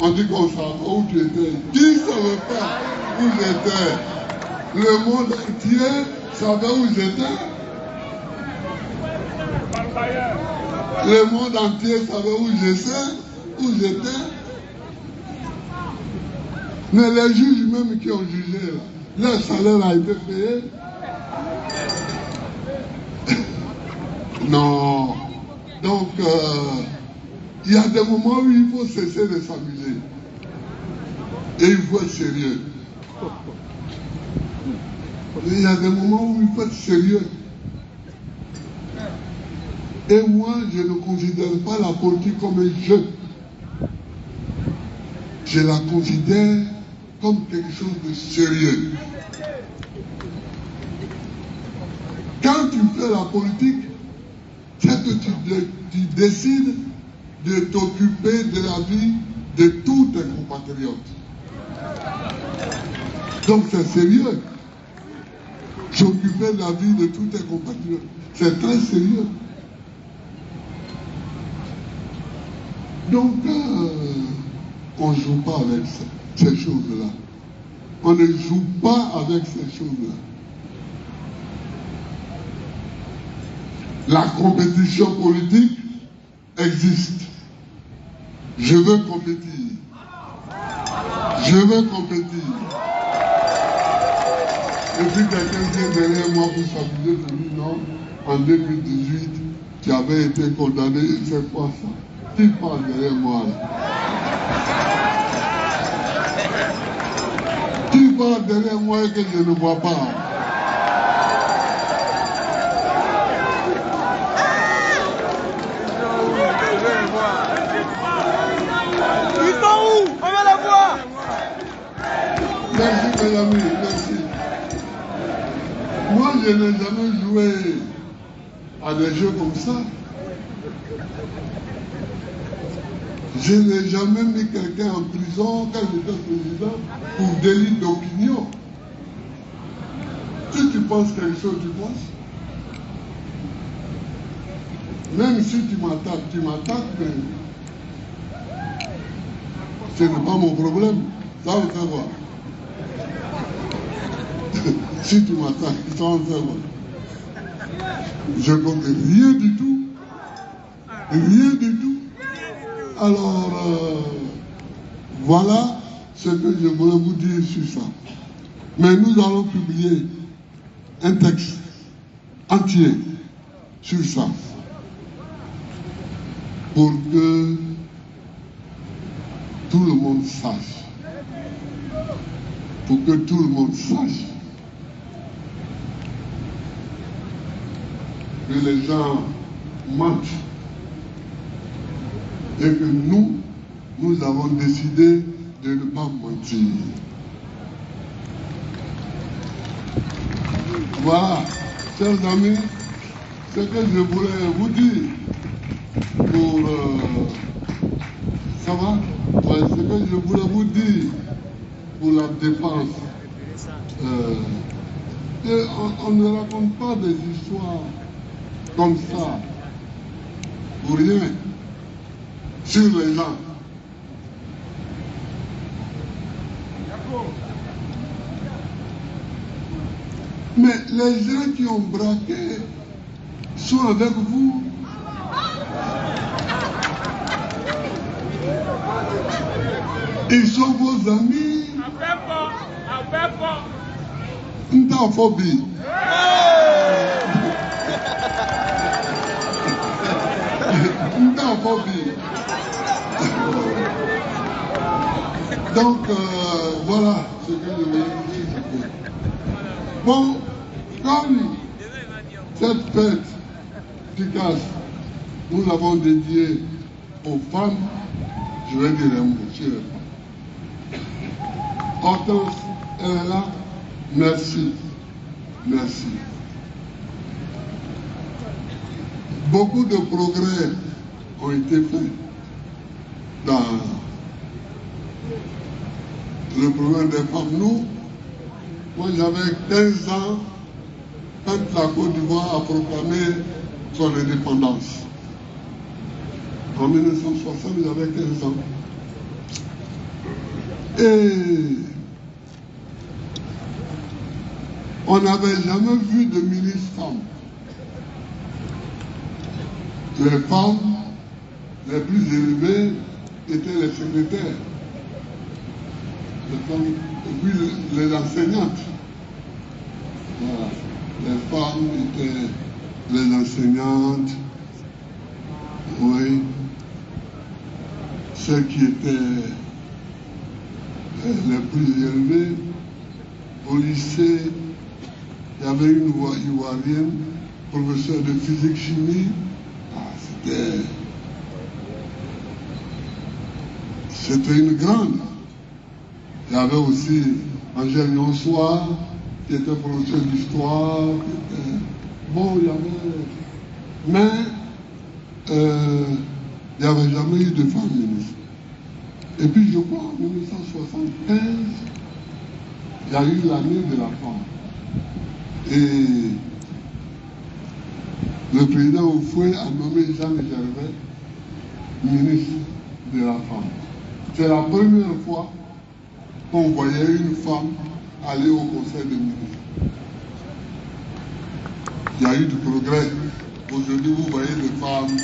on dit qu'on savait où tu étais. Qui ne savait pas où j'étais? Le monde entier savait où j'étais. Le monde entier savait où j'étais. Mais les juges même qui ont jugé, là, leur salaire a été payé. Non. Donc, il y a des moments où il faut cesser de s'amuser. Et il faut être sérieux. Il y a des moments où il faut être sérieux. Et moi, je ne considère pas la politique comme un jeu. Je la considère comme quelque chose de sérieux. Quand tu fais la politique, c'est que tu décides de t'occuper de la vie de tous tes compatriotes. Donc c'est sérieux. S'occuper de la vie de tous tes compatriotes, c'est très sérieux. Donc, on ne joue pas avec ces choses-là. On ne joue pas avec ces choses-là. La compétition politique existe. Je veux compétir. Je veux compétir. Et puis quelqu'un vient derrière moi pour s'amuser de lui, non, en 2018, tu avais été condamné, c'est quoi ça? Qui parle derrière moi là? Qui parle derrière moi et que je ne vois pas? Ils sont où? On va la voir. Merci mes amis, merci. Moi je n'ai jamais joué à des jeux comme ça. Je n'ai jamais mis quelqu'un en prison quand j'étais président pour délit d'opinion. Si tu penses quelque chose, tu penses. Même si tu m'attaques, mais ce n'est pas mon problème. Ça va faire quoi? Si tu m'attaques, ça va faire quoi? Je ne connais rien du tout. Rien du tout. Alors, voilà ce que je voulais vous dire sur ça. Mais nous allons publier un texte entier sur ça. pour que tout le monde sache. Pour que tout le monde sache que les gens mentent et que nous avons décidé de ne pas mentir. Voilà, chers amis, ce que je voulais vous dire pour... ça va? Ouais, ce que je voulais vous dire pour la défense. On ne raconte pas des histoires comme ça, pour rien, sur les gens. Mais les gens qui ont braqué sont avec vous. Ils sont vos amis. Ntaphobie. Ntaphobie. Donc, voilà ce que je voulais dire. Bon, comme cette fête efficace, nous l'avons dédiée aux femmes, je vais dire un mot sur les femmes. Hortense, elle est là. Merci. Merci. Beaucoup de progrès ont été faits dans le problème des femmes. Nous, moi j'avais 15 ans quand la Côte d'Ivoire a proclamé son indépendance. En 1960, j'avais 15 ans. Et on n'avait jamais vu de ministre femme. Les femmes les plus élevées étaient les secrétaires. Et puis les enseignantes. Voilà. Les femmes étaient les enseignantes. Oui. Ceux qui étaient les plus élevés. Au lycée, il y avait une Ivoirienne, professeure de physique-chimie. C'était une grande. Il y avait aussi Angèle Yonsoir, qui était professeur d'histoire. Bon, il y avait... Mais il n'y avait jamais eu de femme ministre. Et puis je crois en 1975, il y a eu l'année de la femme. Et le président Oufoué a nommé Jeanne Gervais ministre de la femme. C'est la première fois qu'on voyait une femme aller au conseil des ministres. Il y a eu du progrès. Aujourd'hui, vous voyez des femmes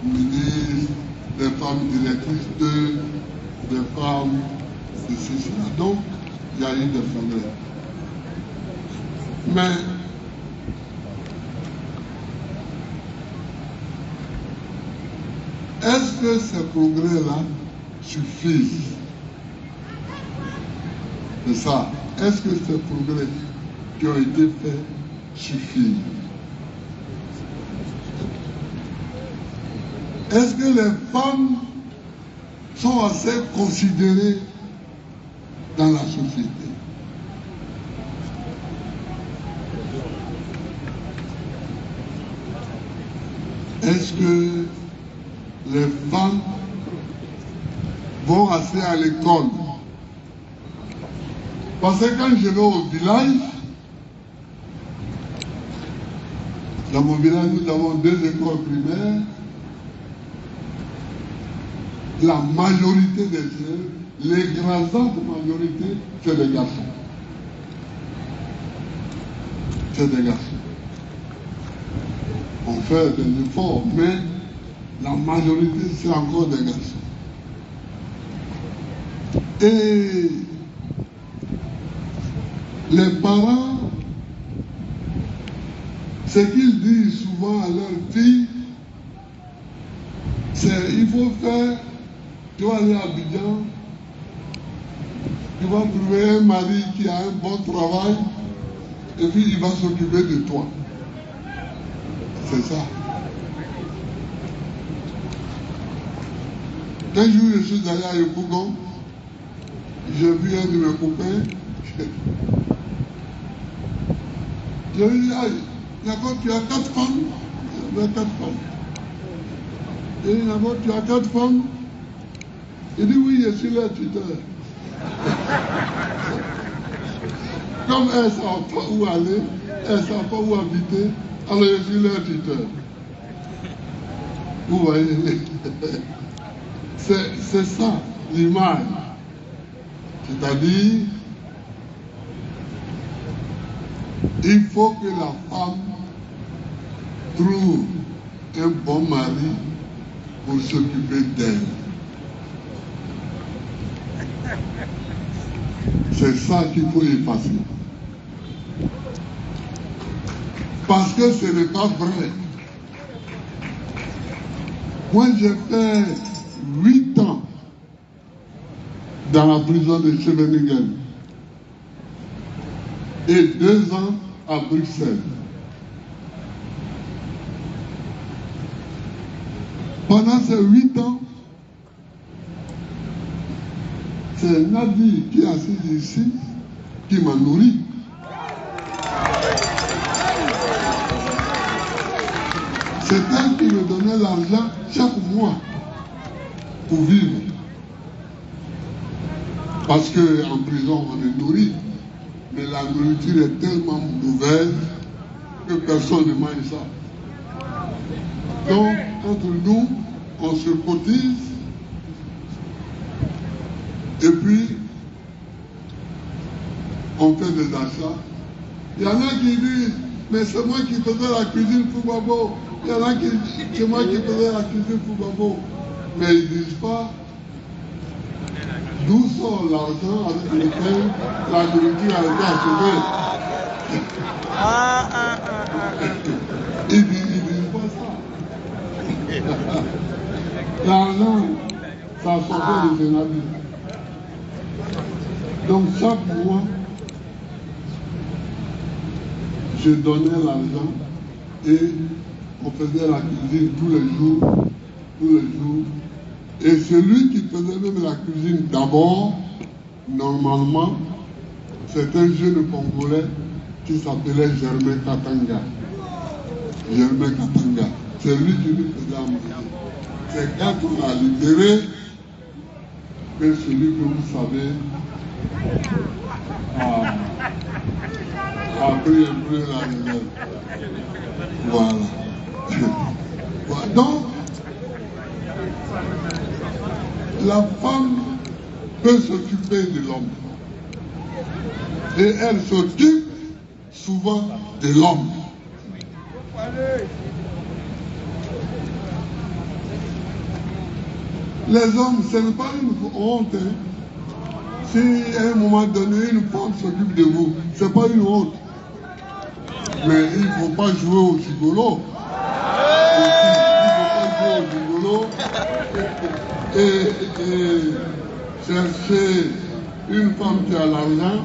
ministres, des femmes directrices des femmes de ceci. Donc, il y a eu des progrès. Mais est-ce que ces progrès-là suffisent? C'est ça. Est-ce que ces progrès qui ont été faits suffisent? Est-ce que les femmes sont assez considérées dans la société? Est-ce que les femmes vont assez à l'école? Parce que quand je vais au village, dans mon village, nous avons 2 écoles primaires. La majorité des élèves, l'écrasante majorité, c'est des garçons. C'est des garçons. On fait des efforts, mais la majorité, c'est encore des garçons. Et les parents, ce qu'ils disent souvent à leurs filles, Il faut faire, tu vas aller à Abidjan, tu vas trouver un mari qui a un bon travail, et puis il va s'occuper de toi. C'est ça. Un jour, je suis allé à Yopougon, j'ai vu un de mes copains, je lui ai dit, D'accord, tu as 4 femmes? J'avais 4 femmes. Et d'abord, tu as 4 femmes? Il dit, oui, je suis leur tuteur. Comme elles ne savent pas où aller, elles ne savent pas où habiter, alors je suis leur tuteur. Vous voyez? C'est ça, l'image. C'est-à-dire, il faut que la femme trouve un bon mari pour s'occuper d'elle. C'est ça qu'il faut effacer. Parce que ce n'est pas vrai. Moi, j'ai fait 8 ans dans la prison de Scheveningen et 2 ans à Bruxelles. Pendant ces 8 ans, c'est Nadir qui est assis ici qui m'a nourri. C'est elle qui me donnait l'argent chaque mois pour vivre. Parce qu'en prison, on est nourri. Mais la nourriture est tellement mauvaise que personne ne mange ça. Donc, entre nous, on se cotise. Et puis, on fait des achats. Il y en a qui disent, mais c'est moi qui faisais la cuisine pour Babo. Il y en a qui disent, c'est moi qui faisais la cuisine pour Babo. Mais ils ne disent pas d'où sort l'argent avec lequel la nourriture a été achetée. Ils ne disent pas ça. L'argent, ça sortait de Sénabie. Donc chaque mois, je donnais l'argent et on faisait la cuisine tous les jours. Et celui qui faisait même la cuisine d'abord, normalement, c'est un jeune Congolais qui s'appelait Germain Katanga. Germain Katanga. C'est lui qui nous faisait à manger. C'est quand on a libéré que celui que vous savez a pris un peu la réserve. Voilà. Donc, la femme peut s'occuper de l'homme. Et elle s'occupe souvent de l'homme. Les hommes, ce n'est pas une honte. Si à un moment donné, une femme s'occupe de vous, ce n'est pas une honte. Mais il ne faut pas jouer au gigolo. Et chercher une femme qui a l'argent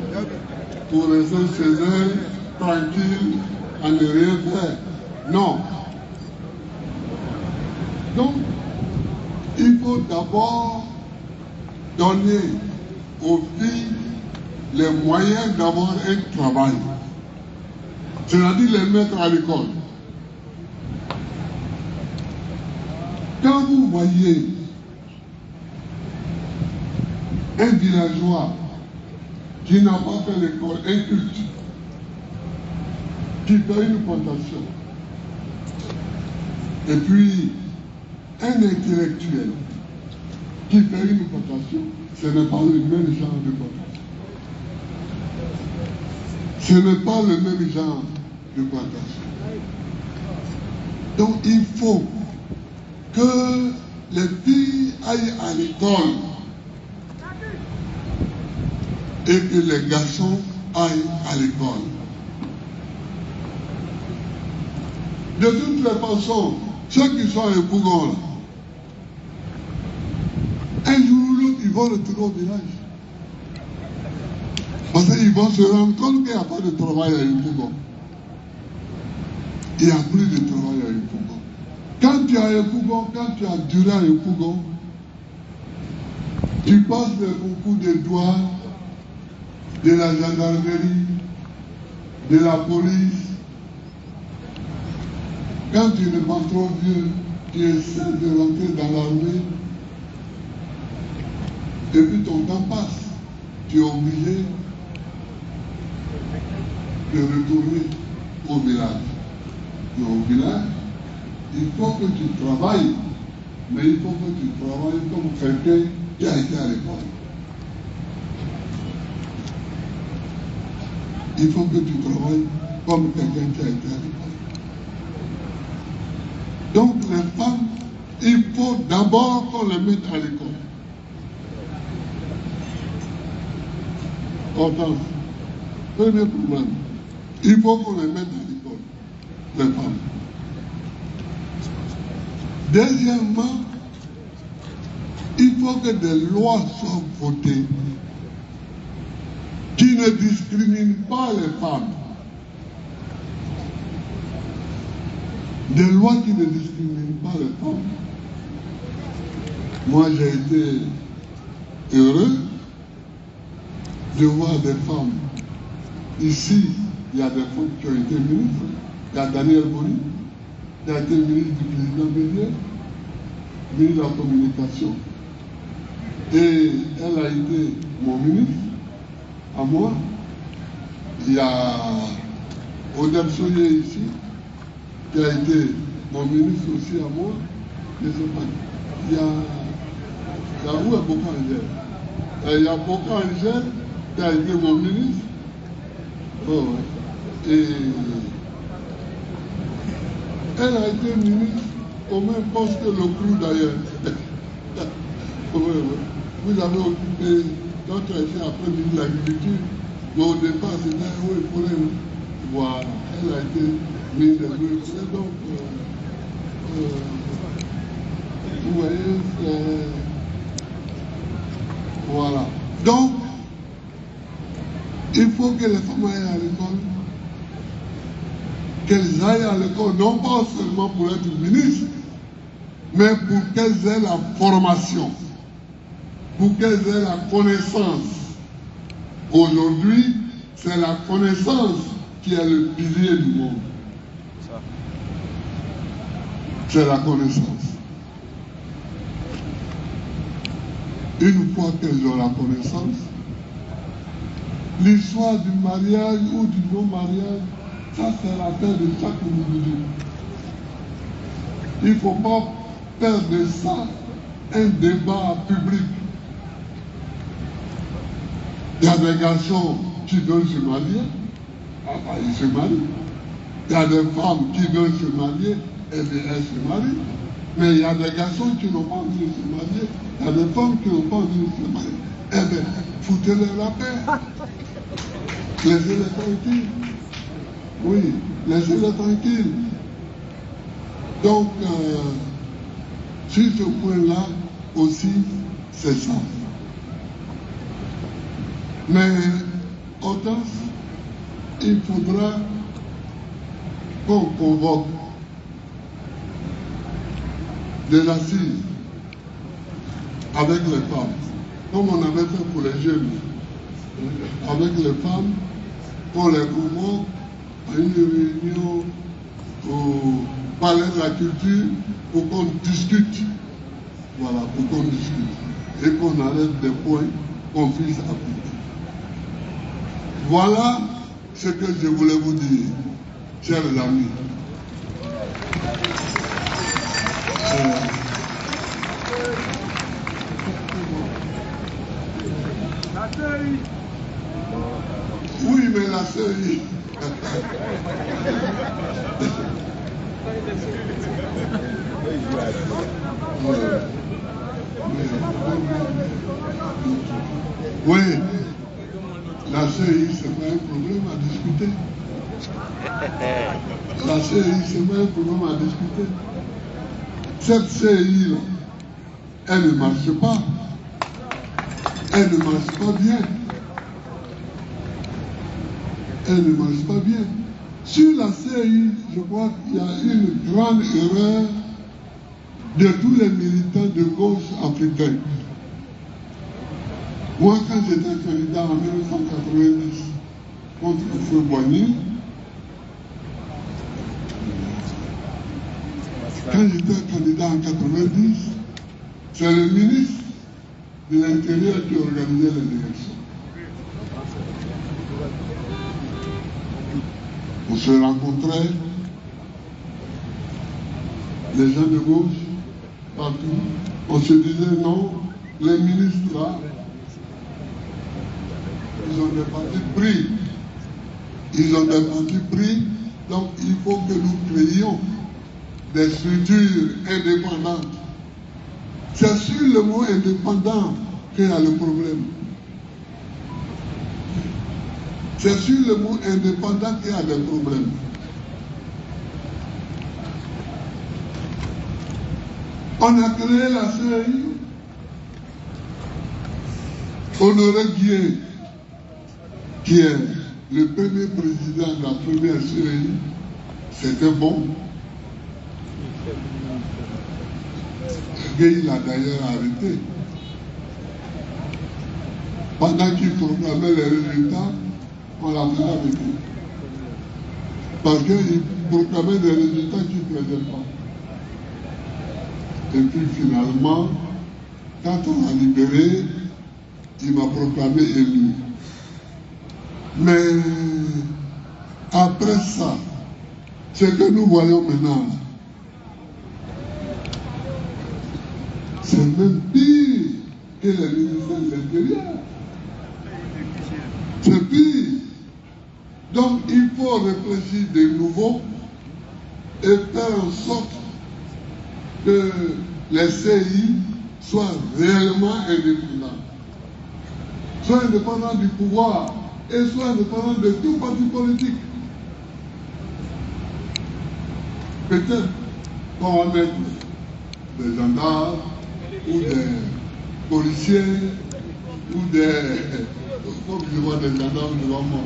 pour rester chez elle, tranquille, à ne rien faire. Non. Donc, il faut d'abord donner aux filles les moyens d'avoir un travail. C'est-à-dire les mettre à l'école. Quand vous voyez un villageois qui n'a pas fait l'école, un culte, qui fait une plantation, et puis un intellectuel qui fait une plantation, ce n'est pas le même genre de plantation. Ce n'est pas le même genre de plantation. Donc il faut que les filles aillent à l'école et que les garçons aillent à l'école. De toutes les façons, ceux qui sont à Yopougon, vont retourner au village. Parce qu'ils vont se rendre compte qu'il n'y a pas de travail à Yopougon. Il n'y a plus de travail à Yopougon. Quand tu es à Yopougon, quand tu as duré à Yopougon, tu passes le concours des douanes, de la gendarmerie, de la police. Quand tu n'es pas trop vieux, tu essaies de rentrer dans l'armée, et puis ton temps passe. Tu es obligé de retourner au village. Et au village, il faut que tu travailles, mais il faut que tu travailles comme quelqu'un qui a été à l'école. Il faut que tu travailles comme quelqu'un qui a été à l'école. Donc les femmes, il faut d'abord qu'on les mette à l'école. Hortense, premier problème, il faut qu'on les mette à l'école, les femmes. Deuxièmement, il faut que des lois soient votées qui ne discriminent pas les femmes. Des lois qui ne discriminent pas les femmes. Moi, j'ai été heureux de voir des femmes. Ici, il y a des femmes qui ont été ministres. Il y a Daniel Boni, qui a été ministre du président Bélier, ministre de la communication. Et elle a été mon ministre, à moi. Il y a Odette Soye ici, qui a été mon ministre aussi à moi. Je ne sais pas. Il y a où est Boka Angel? Il y a Boka Angel qui a été mon ministre. Oh, et elle a été ministre au même poste que le crew d'ailleurs. Vous avez occupé, quand tu as été après ministre de l'Agriculture, mais au départ c'était où il fallait voir. Elle a été ministre de l'Agriculture. Donc, vous voyez, voilà. Donc, il faut que les femmes aillent à l'école, qu'elles aillent à l'école, non pas seulement pour être ministres, mais pour qu'elles aient la formation, pour qu'elles aient la connaissance. Aujourd'hui, c'est la connaissance qui est le pilier du monde. C'est la connaissance. Une fois qu'elles ont la connaissance, l'histoire du mariage ou du non-mariage, ça c'est l'affaire de chaque individu. Il ne faut pas faire de ça un débat public. Il y a des garçons qui veulent se marier, ils se marient. Il y a des femmes qui veulent se marier, elles se marient. Mais il y a des garçons qui n'ont pas envie de se marier, il y a des femmes qui n'ont pas envie de se marier. Eh bien, foutez-leur la paix. Laissez-les tranquilles. Oui, laissez-les tranquilles. Donc, sur ce point-là aussi, c'est ça. Mais, Hortense, il faudra qu'on convoque des assises avec les femmes, comme on avait fait pour les jeunes, avec les femmes, qu'on les convoque à une réunion au Palais de la Culture pour qu'on discute. Voilà, pour qu'on discute. Et qu'on arrête des points qu'on puisse appliquer. Voilà ce que je voulais vous dire, chers amis. Oui, mais la série. Oui, la CI, c'est pas un problème à discuter. La CI, c'est pas un problème à discuter. Cette CI, elle ne marche pas. Elle ne marche pas bien. Elle ne marche pas bien. Sur la CI, je crois qu'il y a une grande erreur de tous les militants de gauche africains. Moi, quand j'étais candidat en 1990 contre Feu Boigny, quand j'étais candidat en 90, c'est le ministre de l'Intérieur qui organisait les élections. On se rencontrait, les gens de gauche, partout. On se disait non, les ministres là, ils ont des partis pris. Ils ont des partis pris, donc il faut que nous créions des structures indépendantes. C'est sur le mot indépendant qu'il y a le problème. C'est sur le mot indépendant qu'il y a des problèmes. On a créé la CI. Honoré Guier, qui est le premier président de la première CI, c'était bon. Guier l'a d'ailleurs arrêté. Pendant qu'il proclamait les résultats, on l'a fait avec lui. Parce qu'il proclamait des résultats qui ne plaisaient pas. Et puis finalement, quand on l'a libéré, il m'a proclamé élu. Mais après ça, ce que nous voyons maintenant, c'est même pire que les ministères de l'Intérieur. C'est pire. Donc il faut réfléchir de nouveau et faire en sorte que les CI soient réellement indépendants. Soient indépendants du pouvoir et soient indépendants de tout parti politique. Peut-être qu'on va mettre des gendarmes ou des policiers ou des... Comme je vois des gendarmes devant moi,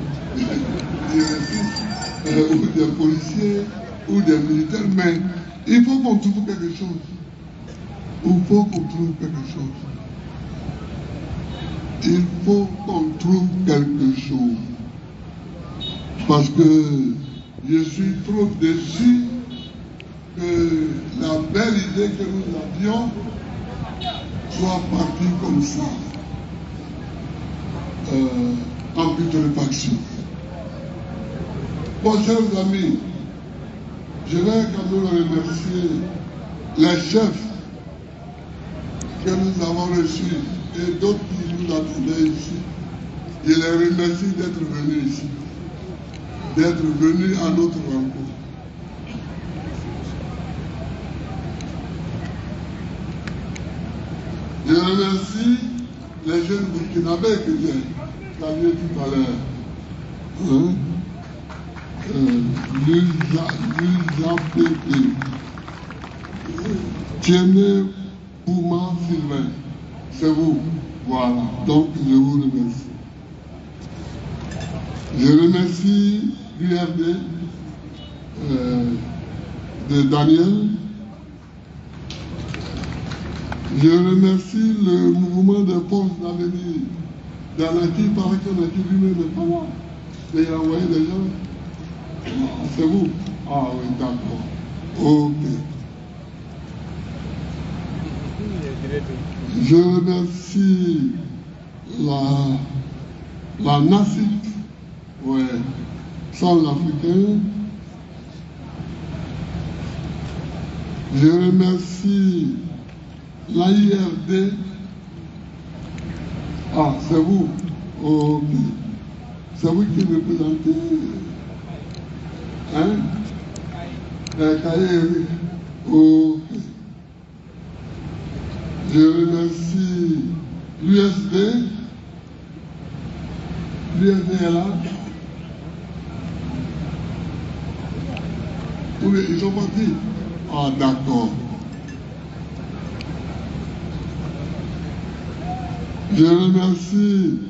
ou des policiers ou des militaires, mais il faut qu'on trouve quelque chose. Il faut qu'on trouve quelque chose. Il faut qu'on trouve quelque chose. Parce que je suis trop déçu que la belle idée que nous avions soit partie comme ça, en putréfaction. Bon, chers amis, je vais quand même remercier les chefs que nous avons reçus et d'autres qui nous attendaient ici. Je les remercie d'être venus ici, d'être venus à notre rencontre. Je remercie les jeunes burkinabés que j'ai salués tout à l'heure. L'UJAPP, Tiene Pouma Sylvain, c'est vous. Voilà, donc je vous remercie. Je remercie l'URD de Daniel. Je remercie le mouvement des forces d'avenir d'Anaki, parce qu'Anaki lui-même n'est pas là. Et il a envoyé des gens. C'est vous? Ah oui, d'accord. Ok. Je remercie la NACIC, ouais, centrafricain. Je remercie l'AIRD. Ah, c'est vous? Ok. C'est vous qui représentez, hein? Ok. Je remercie l'USD. L'USD est là. Oui, ils sont partis. Ah, d'accord. Je remercie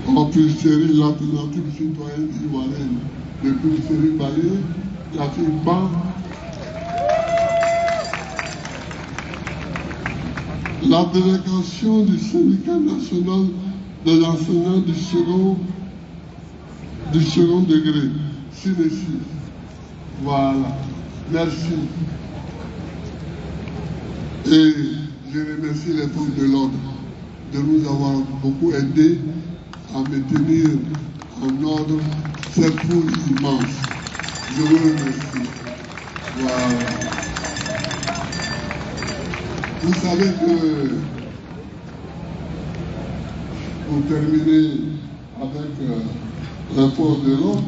en Pulsérie l'alternative citoyenne ivoirienne de Pulsérie Balé, la FIBA, la délégation du syndicat national des enseignants du second degré, SINESI. Voilà, merci. Et je remercie les forces de l'ordre de nous avoir beaucoup aidés à maintenir en ordre cette foule immense. Je vous remercie. Voilà. Vous savez que, pour terminer avec les forces de l'ordre,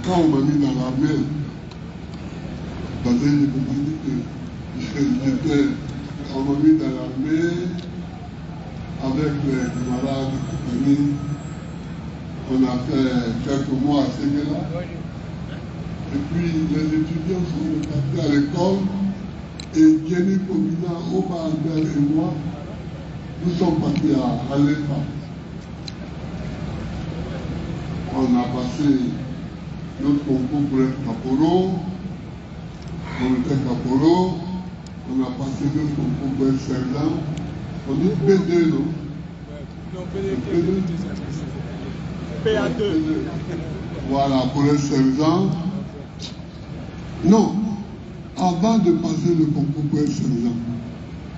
quand on m'a mis dans l'armée, parce que je peux pas dire que on m'a mis dans l'armée avec les camarades et compagnie. On a fait quelques mois à Séguéla. Et puis les étudiants sont partis à l'école et Jenny Kobina, Oba Albert et moi, nous sommes partis à Alépa. On a passé notre concours pour être caporal. On était caporal. On a passé notre concours pour être sergent. On dit B2, non? Non, B2. PA2. Voilà, pour être sergent. Non, avant de passer le concours pour être sergent,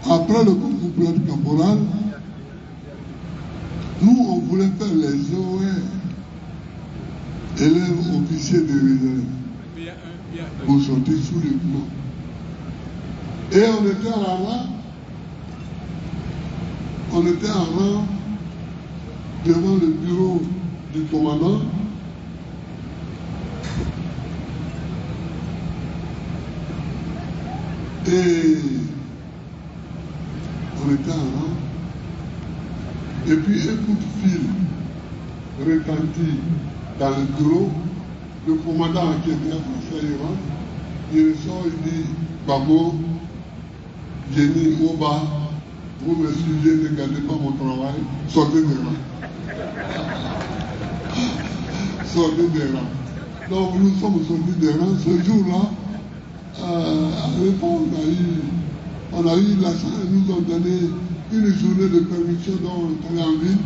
après le concours pour être caporal, nous, on voulait faire les OR. Élèves officiers de réserve pour sortir sous le plan. Et on était en rang devant le bureau du commandant. Et on était en rang. Et puis un coup de fil retentit dans le bureau, le commandant qui était français Iran, il sort, il dit, Babo, Jenny, Oba, vous me suivez, ne gardez pas mon travail, sortez des rangs. Sortez des rangs. Donc nous sommes sortis des rangs. Ce jour-là, à l'époque, on a eu la chance, ils nous ont donné une journée de permission dont on est en ville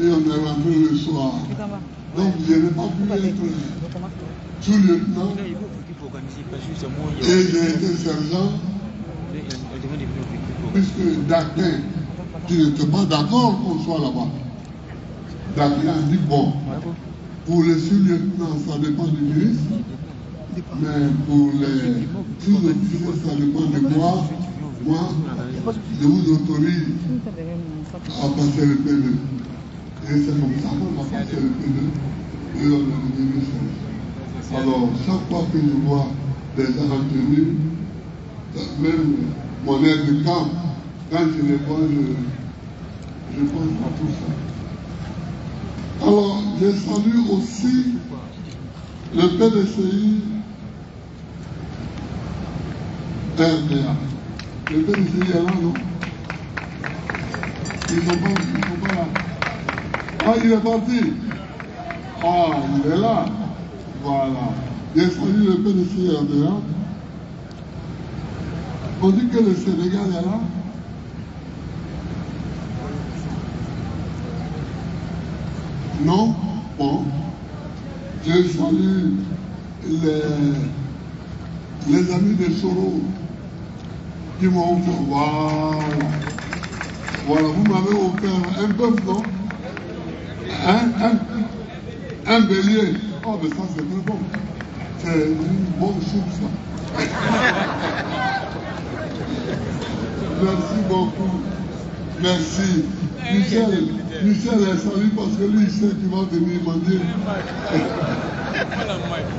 et on est rentré le soir. Donc je n'ai pas pu être sous-lieutenant et j'ai été sergent puisque Daquin, qui n'était pas d'accord qu'on soit là-bas, Daquin a dit bon, pour les sous-lieutenants ça dépend du ministre, mais pour les sous-officiers ça dépend de moi. Moi, je vous autorise à passer le P2. Et c'est comme ça qu'on a passé le P2 et on est devenu sergent. Alors, chaque fois que je vois des gens en tenue, même mon aide de camp, quand je les vois, je pense à tout ça. Alors, je salue aussi le PDCI RDA. Le PDCI est là, non? Ils ne sont pas là. Ah, il est parti. Ah, il est là. Voilà. J'ai salué le PDCI RDA. On dit que le Sénégal est là. Non? Bon. Je salue les amis de Soro qui m'ont offert. Voilà. Voilà, vous m'avez offert un bœuf, non? Un bélier. Oh, mais ça, c'est très bon. C'est une bonne soupe, ça. Merci beaucoup. Merci. Michel est salut parce que lui, il sait qu'il va venir manger.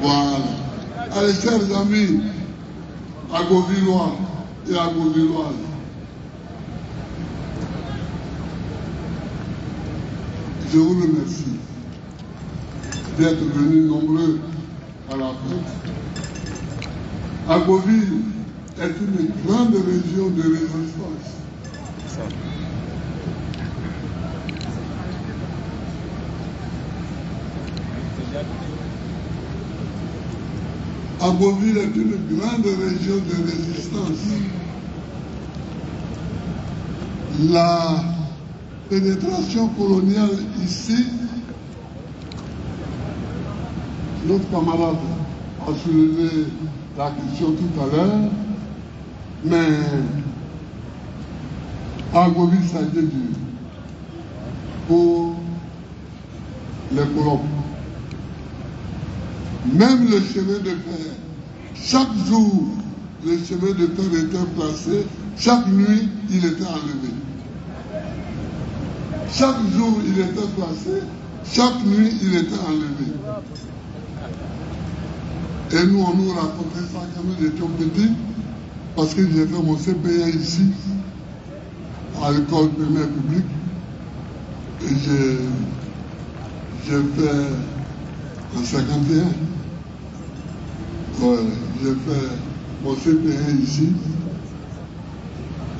Voilà. Allez, chers amis, Agovillois et Agovilloises, je vous remercie d'être venus nombreux à la fête. Agboville est une grande région de résistance. Agboville est une grande région de résistance. La pénétration coloniale ici, notre camarade a soulevé la question tout à l'heure, mais Agboville, ça a été dur pour les colons. Même le chemin de fer, chaque jour, le chemin de fer était placé, chaque nuit, il était enlevé. Chaque jour, il était placé, chaque nuit, il était enlevé. Et nous, on nous racontait ça quand nous étions petits, parce que j'ai fait mon CPA ici, à l'école primaire publique, et j'ai fait en 51. Ouais, j'ai fait mon CPA ici.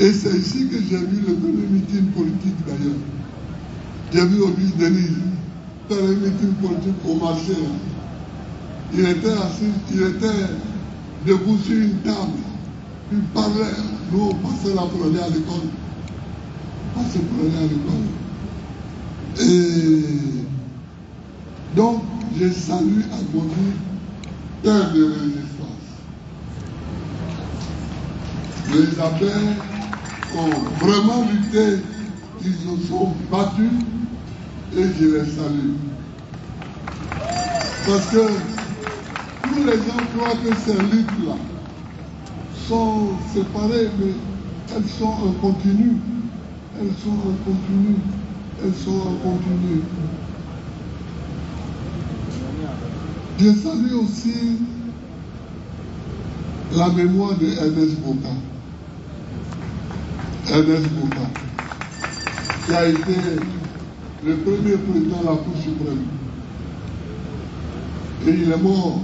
Et c'est ici que j'ai vu le premier meeting politique d'ailleurs. J'ai vu Auguste Denis faire un meeting politique au marché. Il était assis, il était debout sur une table. Il parlait. Nous, on passait là pour aller à l'école. On passait pour aller à l'école. Et donc, je salue Agboville, terre de résistance. Les abeilles ont vraiment lutté, ils se sont battus et je les salue. Parce que tous les gens croient que ces luttes-là sont séparées, mais elles sont en continu. Elles sont en continu. Elles sont en continu. Je salue aussi la mémoire de Ernest Boka. Ernest Boka, qui a été le premier président de la Cour suprême. Et il est mort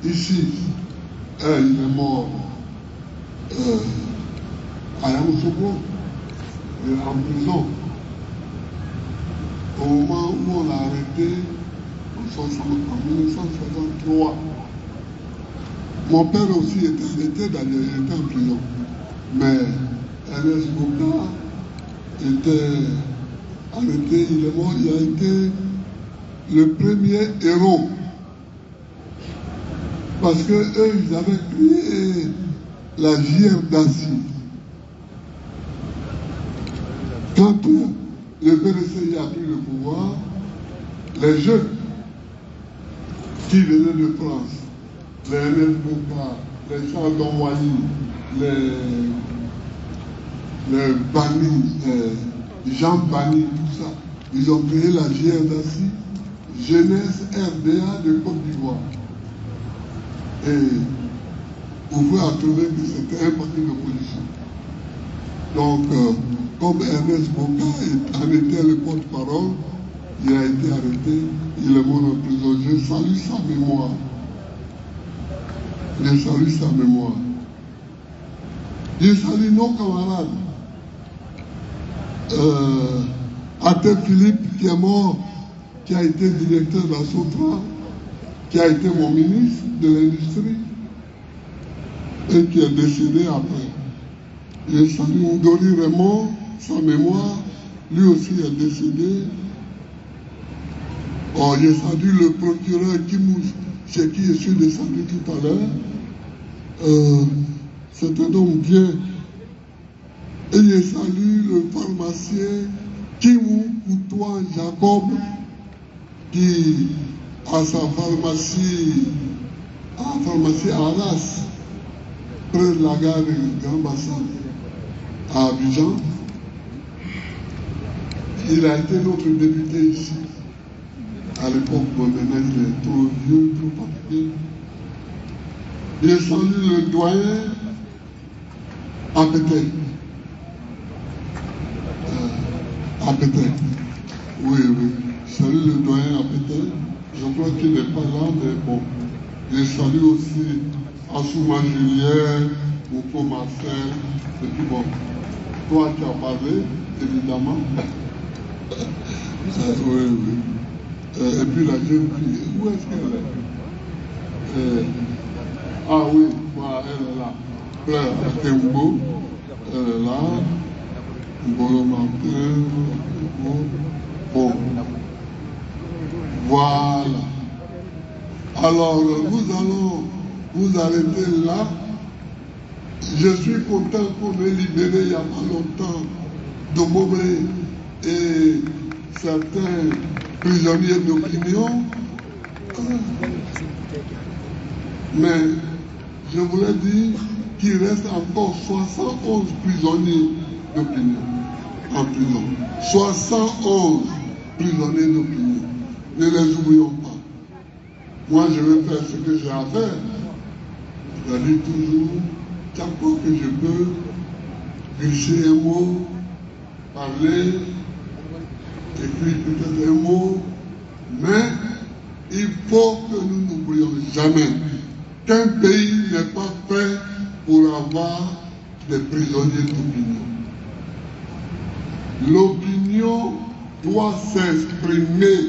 ici. Il est mort à Yamoussoukro, en prison. Au moment où on l'a arrêté, en 1963. Mon père aussi était arrêté, d'ailleurs, il était en prison. Mais Ernest Boka était arrêté, il est mort, il a été le premier héros. Parce qu'eux, ils avaient créé la JR d'Assis. Quand le PDCI a pris le pouvoir, les jeunes qui venaient de France, les Ernest Boka, les Charles Donwani, les Bani, Jean Bani, tout ça, ils ont créé la JR d'Assis, Jeunesse RDA de Côte d'Ivoire. Et vous pouvez trouver que c'était un parti d'opposition. Donc, comme Ernest Boka en était le porte-parole, il a été arrêté, il est mort en prison. Je salue sa mémoire. Je salue sa mémoire. Je salue nos camarades. Athé Philippe, qui est mort, qui a été directeur de la Sotra, qui a été mon ministre de l'Industrie et qui est décédé après. Je salue Ndori Raymond, sa mémoire, lui aussi est décédé. Oh, je salue le procureur Kimous, chez qui je suis descendu tout à l'heure. C'est un homme bien. Et je salue le pharmacien Kimou Koutoua Jacob, qui a sa pharmacie à Arras, près de la gare de Grand Bassin, à Abidjan. Il a été notre député ici. À l'époque, maintenant, il est trop vieux, trop fatigué. Je salue le doyen Apété. Apété. Oui, oui. Je salue le doyen Apété. Je crois qu'il n'est pas là, mais bon. Je salue aussi Assouma Julien, Moko Marcel, et puis bon, toi qui as parlé, évidemment. Oui, oui. Et puis la jeune fille, où est-ce qu'elle est? Ah oui, voilà, elle est là. Claire Tembo, elle est là. Mbolo Martin, bon. Voilà. Alors, nous allons vous arrêter là. Je suis content qu'on ait libéré il n'y a pas longtemps Domomé et certains prisonniers d'opinion. Mais je voulais dire qu'il reste encore 71 prisonniers d'opinion en prison. 71 prisonniers d'opinion. Ne les oublions pas. Moi, je vais faire ce que j'ai à faire. Je dis toujours, chaque fois que je peux, glisser un mot, parler, écrire peut-être un mot, mais il faut que nous n'oublions jamais qu'un pays n'est pas fait pour avoir des prisonniers d'opinion. L'opinion doit s'exprimer.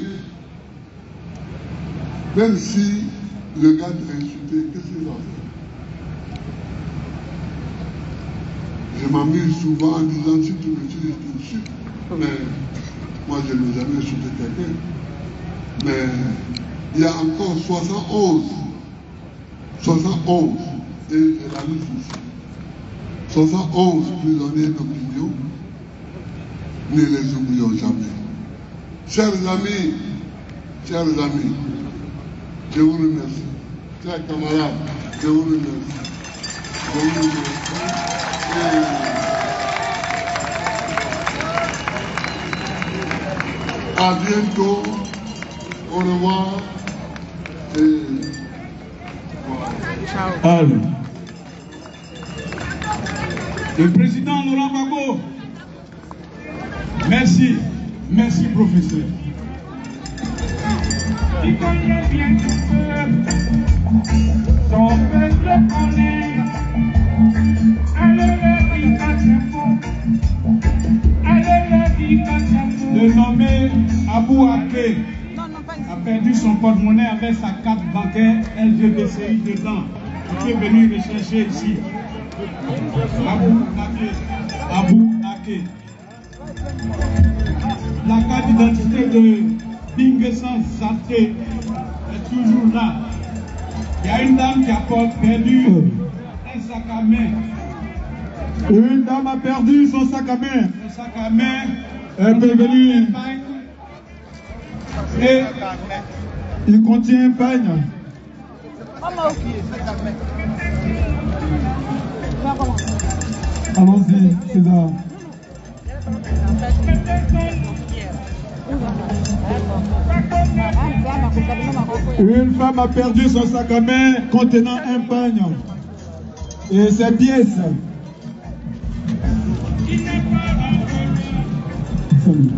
Même si le gars t'a insulté, qu'est-ce qu'il va faire? Je m'amuse souvent en disant si tu me dis, je t'insulte. Mais moi, je n'ai jamais insulté quelqu'un. Mais il y a encore 71. 71. Et j'ai la liste ici. 71 prisonniers d'opinion. Ne les oublions jamais. Chers amis, je vous remercie. Chers camarades, je vous remercie. Je vous remercie. À bientôt. Au revoir. Et voilà. Allez. Le président Laurent Gbagbo. Merci. Merci, professeur. Il connaît bien son peuple connaît. Le nommé Abou Aké a perdu son porte-monnaie avec sa carte bancaire LGBCI dedans. Il est venu le chercher ici. Abou Aké. La carte d'identité de Bingesan Saté est toujours là. Il y a une dame qui a perdu un sac à main. Une dame a perdu son sac à main. Le sac à main est venue. Et il contient un peigne. Allons-y, César. Une femme a perdu son sac à main contenant un peigne et ses pièces. Salut.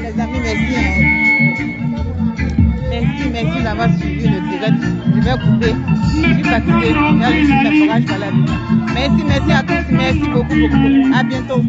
Les amis, merci d'avoir suivi le direct. Je vais couper. Je suis fatiguée. Merci à tous. Merci beaucoup. À bientôt.